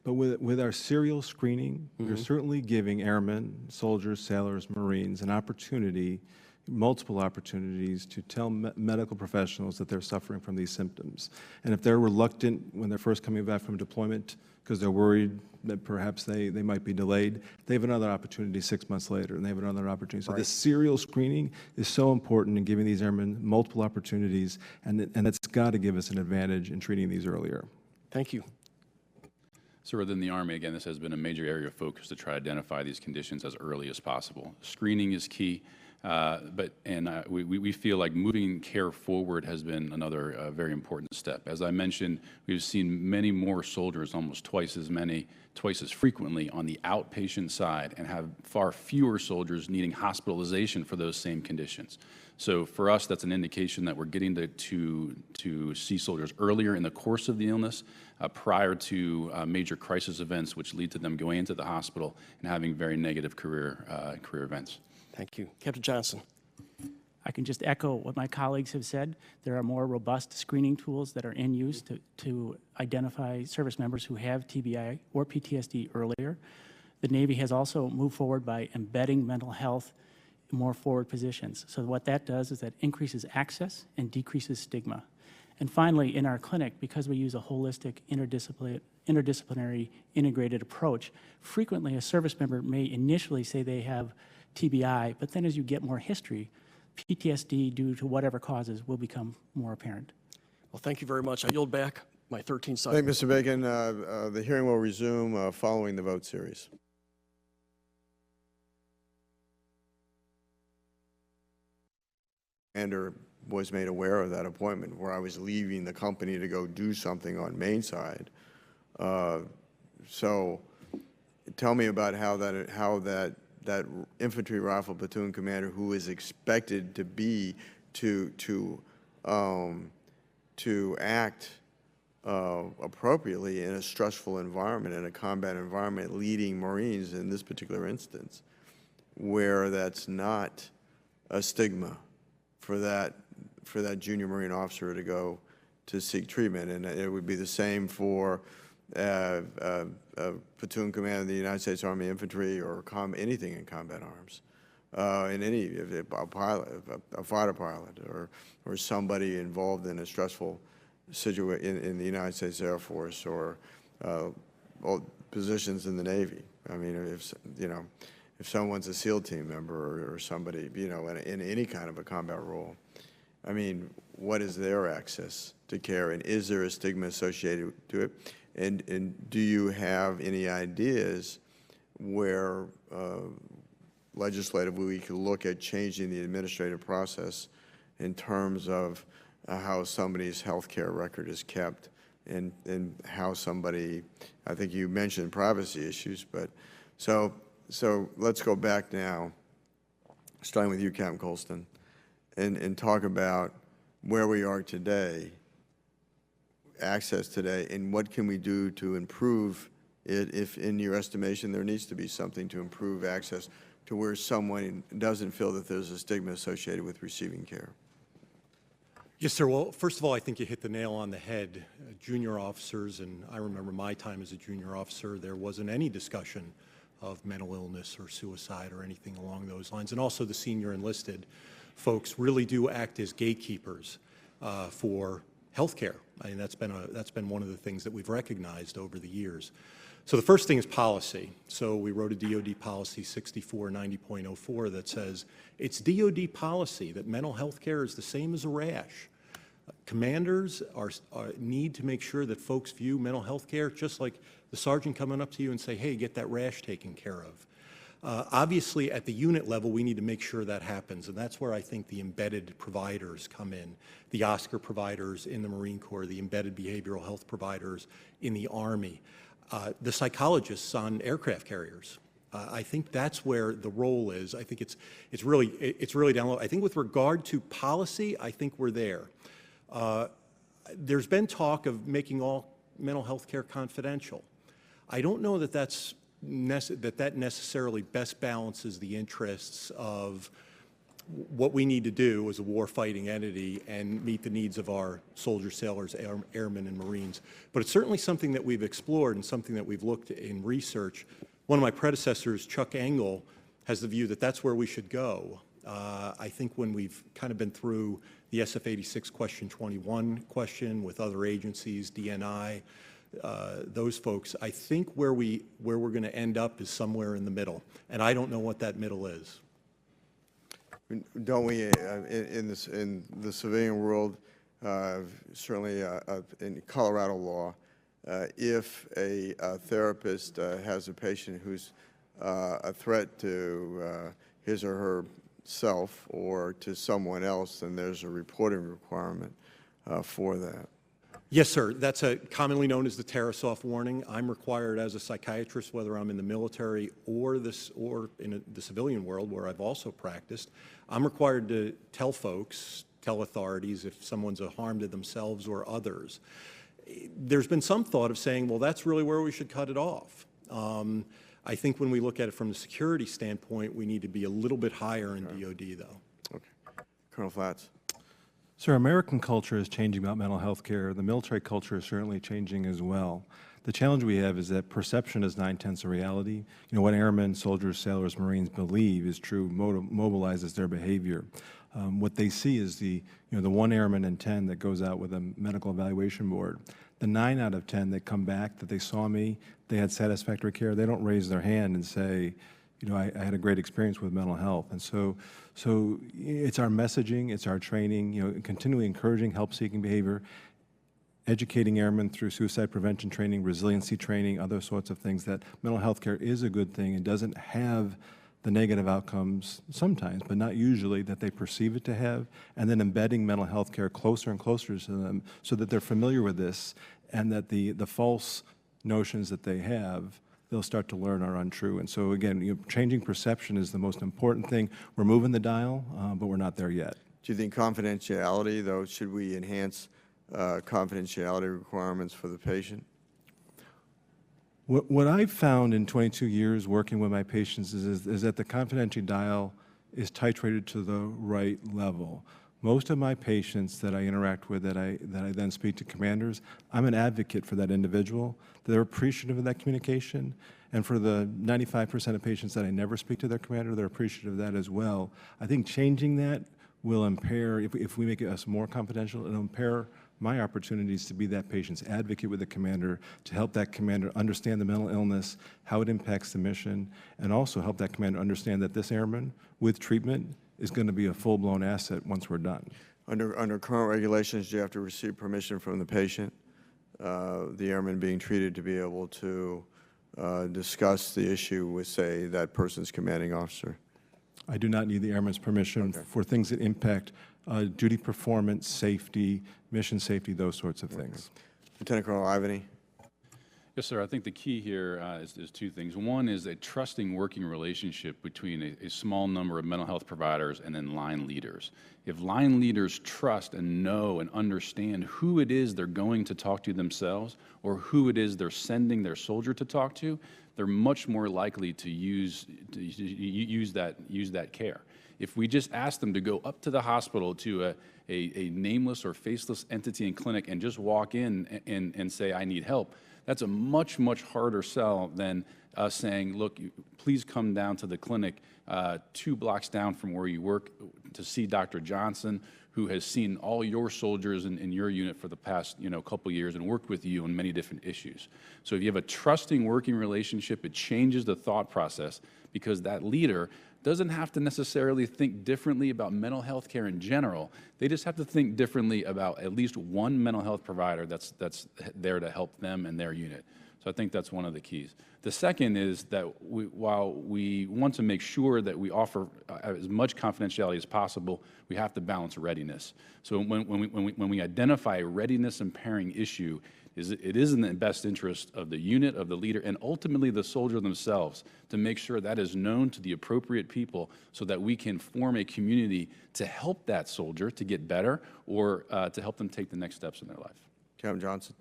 Speaker 4: but with our serial screening, we're certainly giving airmen, soldiers, sailors, Marines an opportunity, multiple opportunities to tell medical professionals that they're suffering from these symptoms. And if they're reluctant when they're first coming back from deployment because they're worried that perhaps they might be delayed, they have another opportunity 6 months later, and they have another opportunity. So this serial screening is so important in giving these airmen multiple opportunities, and it's got to give us an advantage in treating these earlier.
Speaker 7: Thank you.
Speaker 5: So within the Army, again, this has been a major area of focus to try to identify these conditions as early as possible. Screening is key. We feel like moving care forward has been another very important step. As I mentioned, we've seen many more soldiers, almost twice as frequently on the outpatient side, and have far fewer soldiers needing hospitalization for those same conditions. So for us, that's an indication that we're getting to see soldiers earlier in the course of the illness, prior to major crisis events, which lead to them going into the hospital and having very negative career events.
Speaker 7: Thank you. Captain Johnson.
Speaker 6: I can just echo what my colleagues have said. There are more robust screening tools that are in use to identify service members who have TBI or PTSD earlier. The Navy has also moved forward by embedding mental health in more forward positions. So what that does is that increases access and decreases stigma. And finally, in our clinic, because we use a holistic, interdisciplinary, integrated approach, frequently a service member may initially say they have TBI, but then as you get more history, PTSD due to whatever causes will become more apparent.
Speaker 7: Well, thank you very much. I yield back my 13 seconds.
Speaker 1: Thank you, Mr. Bacon. The hearing will resume following the vote series. Commander was made aware of that appointment where I was leaving the company to go do something on Main Side. So tell me about how that infantry rifle platoon commander who is expected to be to act appropriately in a stressful environment, in a combat environment, leading Marines in this particular instance, where that's not a stigma for that junior Marine officer to go to seek treatment. And it would be the same for a platoon commander of the United States Army Infantry or anything in combat arms, a pilot, a fighter pilot, or somebody involved in a stressful situation in the United States Air Force or positions in the Navy. I mean, if someone's a SEAL team member or somebody, in any kind of a combat role, I mean, what is their access to care, and is there a stigma associated to it? And do you have any ideas where legislatively we could look at changing the administrative process in terms of how somebody's health care record is kept and how somebody, I think you mentioned privacy issues, but so let's go back now, starting with you, Captain Colston, and talk about where we are today, access today, and what can we do to improve it if, in your estimation, there needs to be something to improve access to where someone doesn't feel that there's a stigma associated with receiving care.
Speaker 3: Yes, sir. Well, first of all, I think you hit the nail on the head. Junior officers, and I remember my time as a junior officer, there wasn't any discussion of mental illness or suicide or anything along those lines. And also the senior enlisted folks really do act as gatekeepers for health care. I mean, that's been one of the things that we've recognized over the years. So the first thing is policy. So we wrote a DoD policy 6490.04 that says it's DoD policy that mental health care is the same as a rash. Commanders need to make sure that folks view mental health care just like the sergeant coming up to you and say, hey, get that rash taken care of. Obviously, at the unit level, we need to make sure that happens, and that's where I think the embedded providers come in, the Oscar providers in the Marine Corps, the embedded behavioral health providers in the Army, the psychologists on aircraft carriers. I think that's where the role is. I think it's really down low. I think with regard to policy, I think we're there. There's been talk of making all mental health care confidential. I don't know that that necessarily best balances the interests of what we need to do as a war-fighting entity and meet the needs of our soldiers, sailors, airmen, and Marines. But it's certainly something that we've explored and something that we've looked at in research. One of my predecessors, Chuck Engel, has the view that that's where we should go. I think when we've kind of been through the SF-86 question 21 question with other agencies, DNI, those folks, I think where we're going to end up is somewhere in the middle, and I don't know what that middle is.
Speaker 1: Don't we, in the civilian world, certainly in Colorado law, if a therapist has a patient who's a threat to his or herself or to someone else, then there's a reporting requirement for that.
Speaker 3: Yes, sir. That's commonly known as the Tarasoff warning. I'm required as a psychiatrist, whether I'm in the military or in the civilian world where I've also practiced, I'm required to tell folks, tell authorities if someone's a harm to themselves or others. There's been some thought of saying, well, that's really where we should cut it off. I think when we look at it from the security standpoint, we need to be a little bit higher in DOD, though.
Speaker 1: Okay. Colonel Pflanz.
Speaker 4: Sir, American culture is changing about mental health care. The military culture is certainly changing as well. The challenge we have is that perception is 9/10 of reality. You know, what airmen, soldiers, sailors, Marines believe is true mobilizes their behavior. What they see is the 1 airman in 10 that goes out with a medical evaluation board. The 9 out of 10 that come back that they saw me, they had satisfactory care, they don't raise their hand and say, you know, I had a great experience with mental health. And so it's our messaging, it's our training, you know, continually encouraging help-seeking behavior, educating airmen through suicide prevention training, resiliency training, other sorts of things, that mental health care is a good thing and doesn't have the negative outcomes sometimes, but not usually, that they perceive it to have, and then embedding mental health care closer and closer to them so that they're familiar with this and that the false notions that they have, they'll start to learn are untrue. And so again, you know, changing perception is the most important thing. We're moving the dial, but we're not there yet.
Speaker 1: Do you think confidentiality, though, should we enhance confidentiality requirements for the patient?
Speaker 4: What I've found in 22 years working with my patients is that the confidentiality dial is titrated to the right level. Most of my patients that I interact with, that I then speak to commanders, I'm an advocate for that individual. They're appreciative of that communication. And for the 95% of patients that I never speak to their commander, they're appreciative of that as well. I think changing that will impair, if we make us more confidential, it'll impair my opportunities to be that patient's advocate with the commander, to help that commander understand the mental illness, how it impacts the mission, and also help that commander understand that this airman, with treatment, is going to be a full-blown asset once we're done.
Speaker 1: Under current regulations, do you have to receive permission from the patient, the airman being treated, to be able to discuss the issue with, say, that person's commanding officer?
Speaker 4: I do not need the airman's permission for things that impact duty performance, safety, mission safety, those sorts of things.
Speaker 1: Lieutenant Colonel Ivany.
Speaker 5: Yes, sir. I think the key here is 2 things. One is a trusting working relationship between a small number of mental health providers and then line leaders. If line leaders trust and know and understand who it is they're going to talk to themselves or who it is they're sending their soldier to talk to, they're much more likely to use that care. If we just ask them to go up to the hospital to a nameless or faceless entity and clinic and just walk in and say, I need help, that's a much, much harder sell than us saying, look, please come down to the clinic 2 blocks down from where you work to see Dr. Johnson, who has seen all your soldiers in your unit for the past couple years and worked with you on many different issues. So if you have a trusting working relationship, it changes the thought process, because that leader doesn't have to necessarily think differently about mental health care in general. They just have to think differently about at least one mental health provider that's there to help them and their unit. So I think that's one of the keys. The second is that while we want to make sure that we offer as much confidentiality as possible, we have to balance readiness. So when we identify a readiness impairing issue, it is in the best interest of the unit, of the leader, and ultimately the soldier themselves to make sure that is known to the appropriate people so that we can form a community to help that soldier to get better or to help them take the next steps in their life.
Speaker 1: Captain Johnson.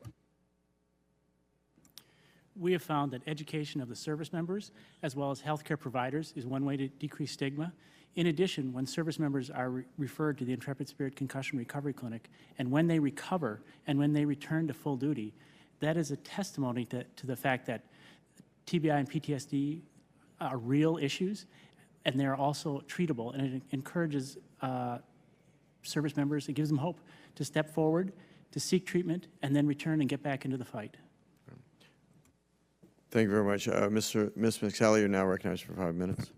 Speaker 6: We have found that education of the service members as well as healthcare providers is one way to decrease stigma. In addition, when service members are referred to the Intrepid Spirit Concussion Recovery Clinic, and when they recover and when they return to full duty, that is a testimony to the fact that TBI and PTSD are real issues, and they're also treatable, and it encourages service members, it gives them hope to step forward, to seek treatment, and then return and get back into the fight.
Speaker 1: Thank you very much. Ms. McSally, you're now recognized for 5 minutes.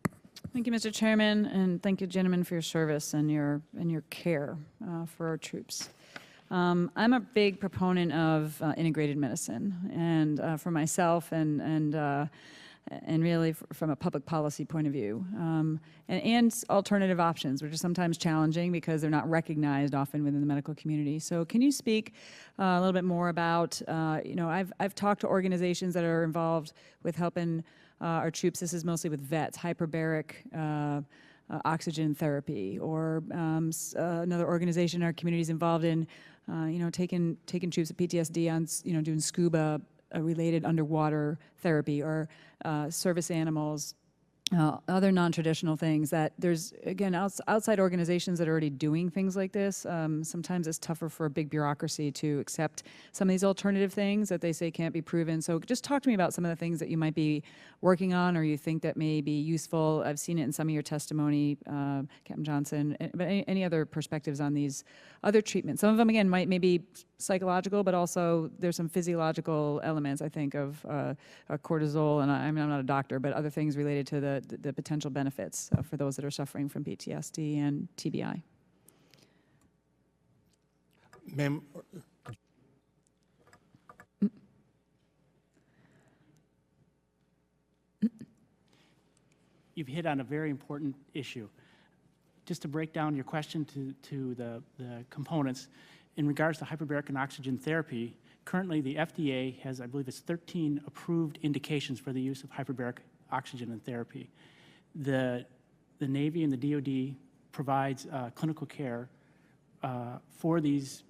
Speaker 8: Thank you, Mr. Chairman, and thank you, gentlemen, for your service and your care for our troops. I'm a big proponent of integrated medicine, and for myself, and really from a public policy point of view, and alternative options, which are sometimes challenging because they're not recognized often within the medical community. So, can you speak a little bit more about? I've talked to organizations that are involved with helping our troops. This is mostly with vets, hyperbaric oxygen therapy, or another organization in our community is involved in, taking troops with PTSD on, doing scuba related underwater therapy, or service animals, other non-traditional things. That there's, again, outside organizations that are already doing things like this. Sometimes it's tougher for a big bureaucracy to accept some of these alternative things that they say can't be proven. So just talk to me about some of the things that you might be working on, or you think that may be useful. I've seen it in some of your testimony, Captain Johnson, but any other perspectives on these other treatments? Some of them, again, might maybe psychological, but also there's some physiological elements, I think, of cortisol, and I'm not a doctor, but other things related to the potential benefits for those that are suffering from PTSD and TBI.
Speaker 3: Ma'am,
Speaker 6: You've hit on a very important issue. Just to break down your question to the components, in regards to hyperbaric and oxygen therapy, currently the FDA has, I believe it's 13 approved indications for the use of hyperbaric oxygen in therapy. The Navy and the DoD provides clinical care for these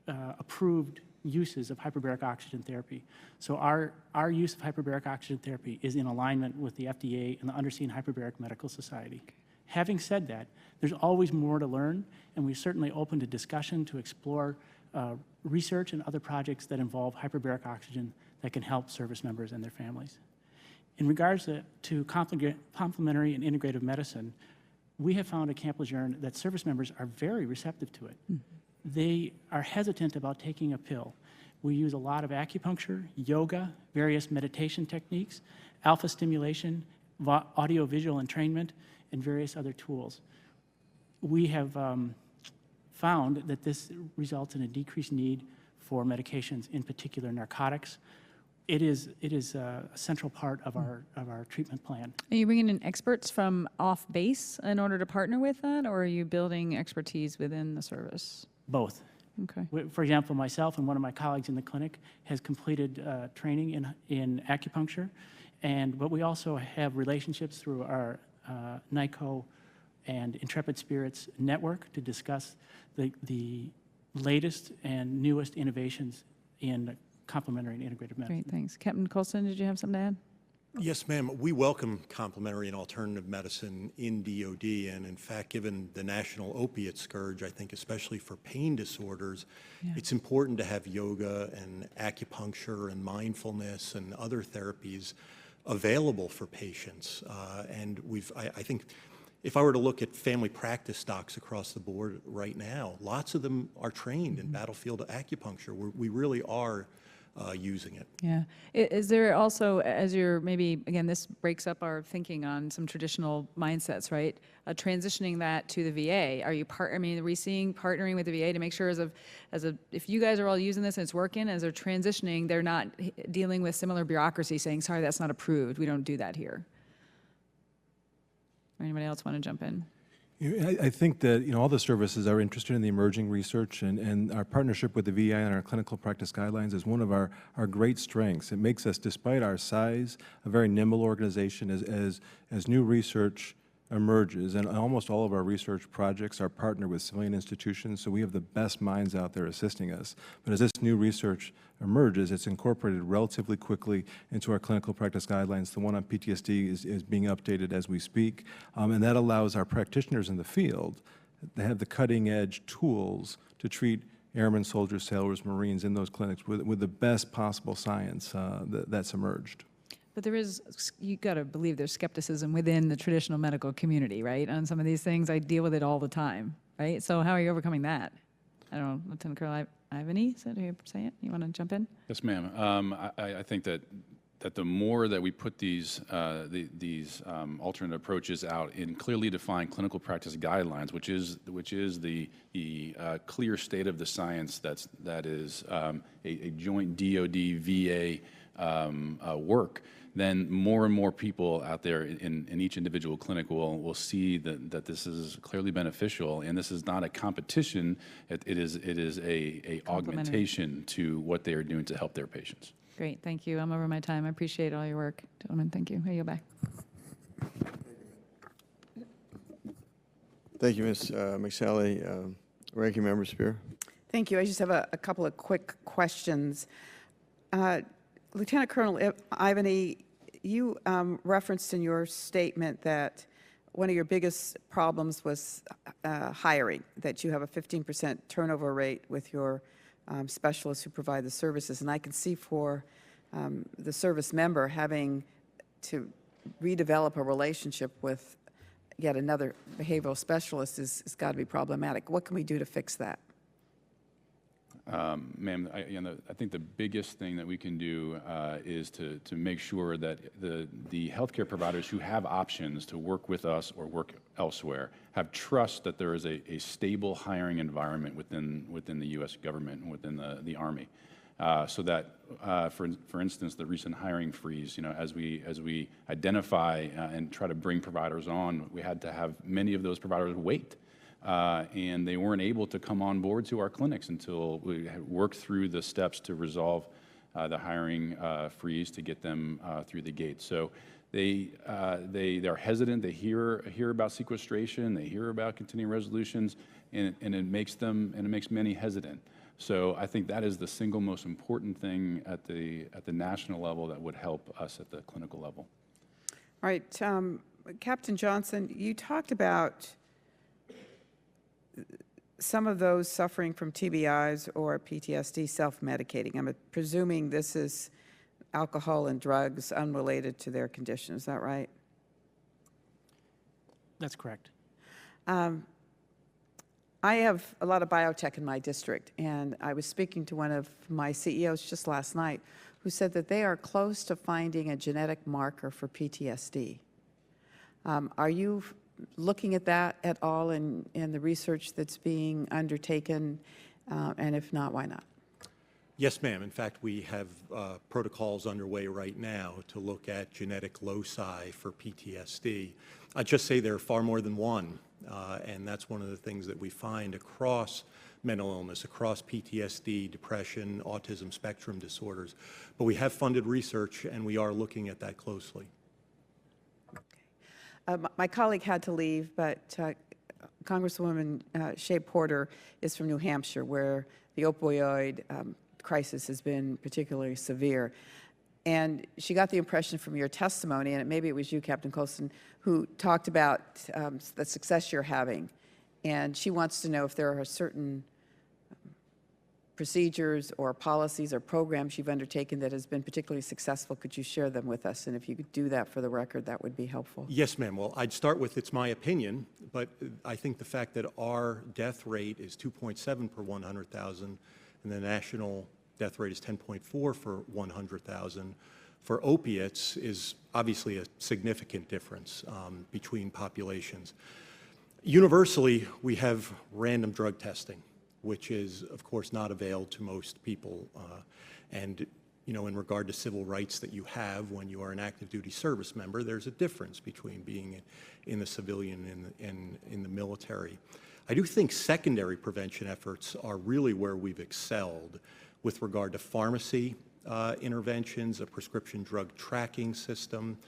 Speaker 6: approved uses of hyperbaric oxygen therapy. So our use of hyperbaric oxygen therapy is in alignment with the FDA and the Undersea and Hyperbaric Medical Society. Having said that, there's always more to learn, and we're certainly open to discussion to explore research and other projects that involve hyperbaric oxygen that can help service members and their families. In regards to complementary and integrative medicine, we have found at Camp Lejeune that service members are very receptive to it. They are hesitant about taking a pill. We use a lot of acupuncture, yoga, various meditation techniques, alpha stimulation, audio-visual entrainment, and various other tools. We have found that this results in a decreased need for medications, in particular narcotics. It is a central part of our treatment plan.
Speaker 8: Are you bringing in experts from off base in order to partner with that, or are you building expertise within the service?
Speaker 6: Both.
Speaker 8: Okay.
Speaker 6: For example, myself and one of my colleagues in the clinic has completed training in acupuncture, but we also have relationships through our NICO and Intrepid Spirits network to discuss the latest and newest innovations in complementary and integrative medicine.
Speaker 8: Great, thanks. Captain Colston, did you have something to add?
Speaker 3: yes, ma'am. We welcome complementary and alternative medicine in DOD, and in fact, given the national opiate scourge, I think especially for pain disorders, it's important to have yoga and acupuncture and mindfulness and other therapies available for patients. And I think if I were to look at family practice docs across the board right now, lots of them are trained in battlefield acupuncture. We really are using it.
Speaker 8: Yeah. Is there also, as you're maybe, again, this breaks up our thinking on some traditional mindsets, right? Transitioning that to the VA. Are you are we seeing partnering with the VA to make sure if you guys are all using this and it's working, as they're transitioning, they're not dealing with similar bureaucracy saying, sorry, that's not approved. We don't do that here. Anybody else want to jump in?
Speaker 4: I think that all the services are interested in the emerging research, and our partnership with the VA and our clinical practice guidelines is one of our great strengths. It makes us, despite our size, a very nimble organization as new research emerges, and almost all of our research projects are partnered with civilian institutions, so we have the best minds out there assisting us. But as this new research emerges, it's incorporated relatively quickly into our clinical practice guidelines. The one on PTSD is being updated as we speak, and that allows our practitioners in the field to have the cutting-edge tools to treat airmen, soldiers, sailors, Marines in those clinics with the best possible science that's emerged.
Speaker 8: But there is, you got to believe there's skepticism within the traditional medical community, right? On some of these things, I deal with it all the time, right? So how are you overcoming that? I don't know, Lieutenant Colonel Ivany, is that how you say it? You want to jump in?
Speaker 5: Yes, ma'am. I think that the more that we put these alternate approaches out in clearly defined clinical practice guidelines, which is the clear state of the science that is a joint DoD VA work, then more and more people out there in each individual clinic will see that this is clearly beneficial, and this is not a competition. It is a augmentation to what they are doing to help their patients.
Speaker 8: Great, thank you. I'm over my time. I appreciate all your work, gentlemen. Thank you. I yield back.
Speaker 1: Thank you, Ms. McSally. Ranking Member Spear.
Speaker 2: Thank you. I just have a couple of quick questions. Lieutenant Colonel Ivany, you referenced in your statement that one of your biggest problems was hiring, that you have a 15% turnover rate with your specialists who provide the services. And I can see for the service member having to redevelop a relationship with yet another behavioral specialist is got to be problematic. What can we do to fix that?
Speaker 5: Ma'am, I think the biggest thing that we can do is to make sure that the healthcare providers who have options to work with us or work elsewhere have trust that there is a stable hiring environment within the U.S. government and within the Army. So that, for instance, the recent hiring freeze, as we identify and try to bring providers on, we had to have many of those providers wait. And they weren't able to come on board to our clinics until we had worked through the steps to resolve the hiring freeze to get them through the gate. So they're hesitant. They hear about sequestration. They hear about continuing resolutions, and it makes many hesitant. So I think that is the single most important thing at the national level that would help us at the clinical level.
Speaker 2: All right, Captain Johnson, you talked about some of those suffering from TBIs or PTSD self-medicating. I'm presuming this is alcohol and drugs unrelated to their condition. Is that right?
Speaker 6: That's correct.
Speaker 2: I have a lot of biotech in my district, and I was speaking to one of my CEOs just last night who said that they are close to finding a genetic marker for PTSD. Are you looking at that at all in the research that's being undertaken, and if not, why not?
Speaker 3: Yes, ma'am. In fact, we have protocols underway right now to look at genetic loci for PTSD. I'd just say there are far more than one, and that's one of the things that we find across mental illness, across PTSD, depression, autism spectrum disorders. But we have funded research, and we are looking at that closely.
Speaker 2: My colleague had to leave, but Congresswoman Shea Porter is from New Hampshire, where the opioid crisis has been particularly severe. And she got the impression from your testimony, and maybe it was you, Captain Colston, who talked about the success you're having. And she wants to know if there are certain procedures or policies or programs you've undertaken that has been particularly successful. Could you share them with us? And if you could do that for the record, that would be helpful.
Speaker 3: Yes, ma'am. Well, I'd start with it's my opinion, but I think the fact that our death rate is 2.7 per 100,000 and the national death rate is 10.4 for 100,000 for opiates is obviously a significant difference between populations. Universally, we have random drug testing, which is, of course, not available to most people. And, in regard to civil rights that you have when you are an active duty service member, there's a difference between being in the civilian and in the military. I do think secondary prevention efforts are really where we've excelled with regard to pharmacy interventions, a prescription drug tracking system,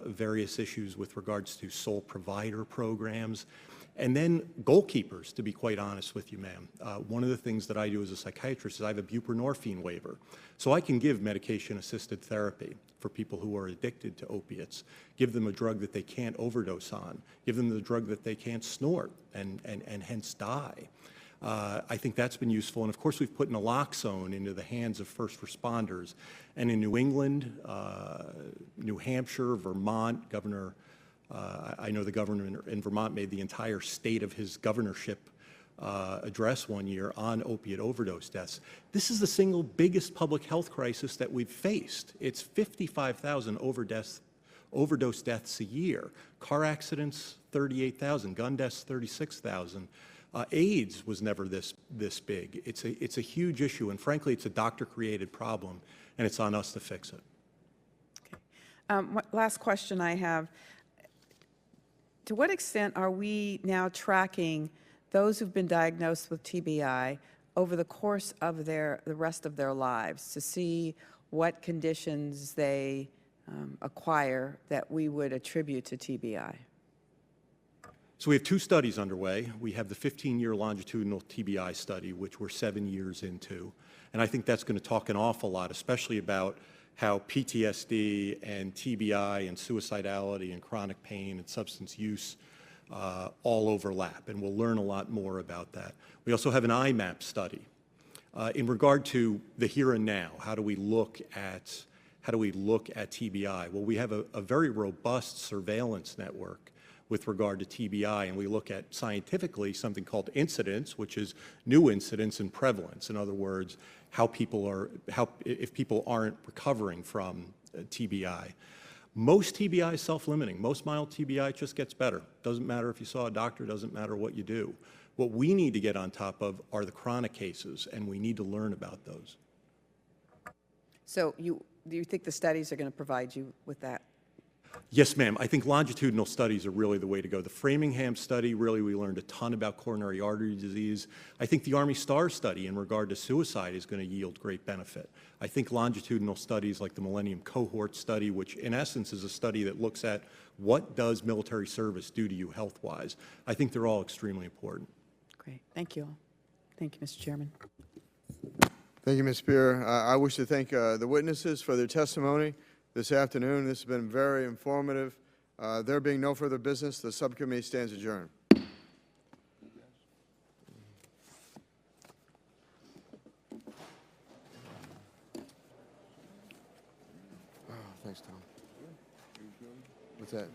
Speaker 3: various issues with regards to sole provider programs, and then goalkeepers, to be quite honest with you, ma'am. One of the things that I do as a psychiatrist is I have a buprenorphine waiver. So I can give medication-assisted therapy for people who are addicted to opiates, give them a drug that they can't overdose on, give them the drug that they can't snort and hence die. I think that's been useful. And of course, we've put naloxone into the hands of first responders. And in New England, New Hampshire, Vermont, I know the governor in Vermont made the entire state of his governorship address one year on opiate overdose deaths. This is the single biggest public health crisis that we've faced. It's 55,000 overdose deaths a year. Car accidents, 38,000. Gun deaths, 36,000. AIDS was never this big. It's a huge issue, and frankly, it's a doctor-created problem, and it's on us to fix it.
Speaker 2: Okay. Last question I have. To what extent are we now tracking those who've been diagnosed with TBI over the course of the rest of their lives to see what conditions they acquire that we would attribute to TBI?
Speaker 3: So we have two studies underway. We have the 15-year longitudinal TBI study, which we're 7 years into. And I think that's going to talk an awful lot, especially about how PTSD and TBI and suicidality and chronic pain and substance use all overlap. And we'll learn a lot more about that. We also have an IMAP study. In regard to the here and now, how do we look at TBI? Well, we have a very robust surveillance network with regard to TBI, and we look at scientifically something called incidence, which is new incidence and prevalence. In other words, if people aren't recovering from TBI. Most TBI is self-limiting. Most mild TBI just gets better. Doesn't matter if you saw a doctor, doesn't matter what you do. What we need to get on top of are the chronic cases, and we need to learn about those.
Speaker 2: So do you think the studies are going to provide you with that?
Speaker 3: Yes, ma'am. I think longitudinal studies are really the way to go. The Framingham study, really, we learned a ton about coronary artery disease. I think the Army STAR study in regard to suicide is going to yield great benefit. I think longitudinal studies like the Millennium Cohort study, which in essence is a study that looks at what does military service do to you health-wise, I think they're all extremely important.
Speaker 2: Great. Thank you all. Thank you, Mr. Chairman.
Speaker 1: Thank you, Ms. Spear. I wish to thank the witnesses for their testimony this afternoon. This has been very informative. There being no further business, the subcommittee stands adjourned. Thanks, Tom. What's that?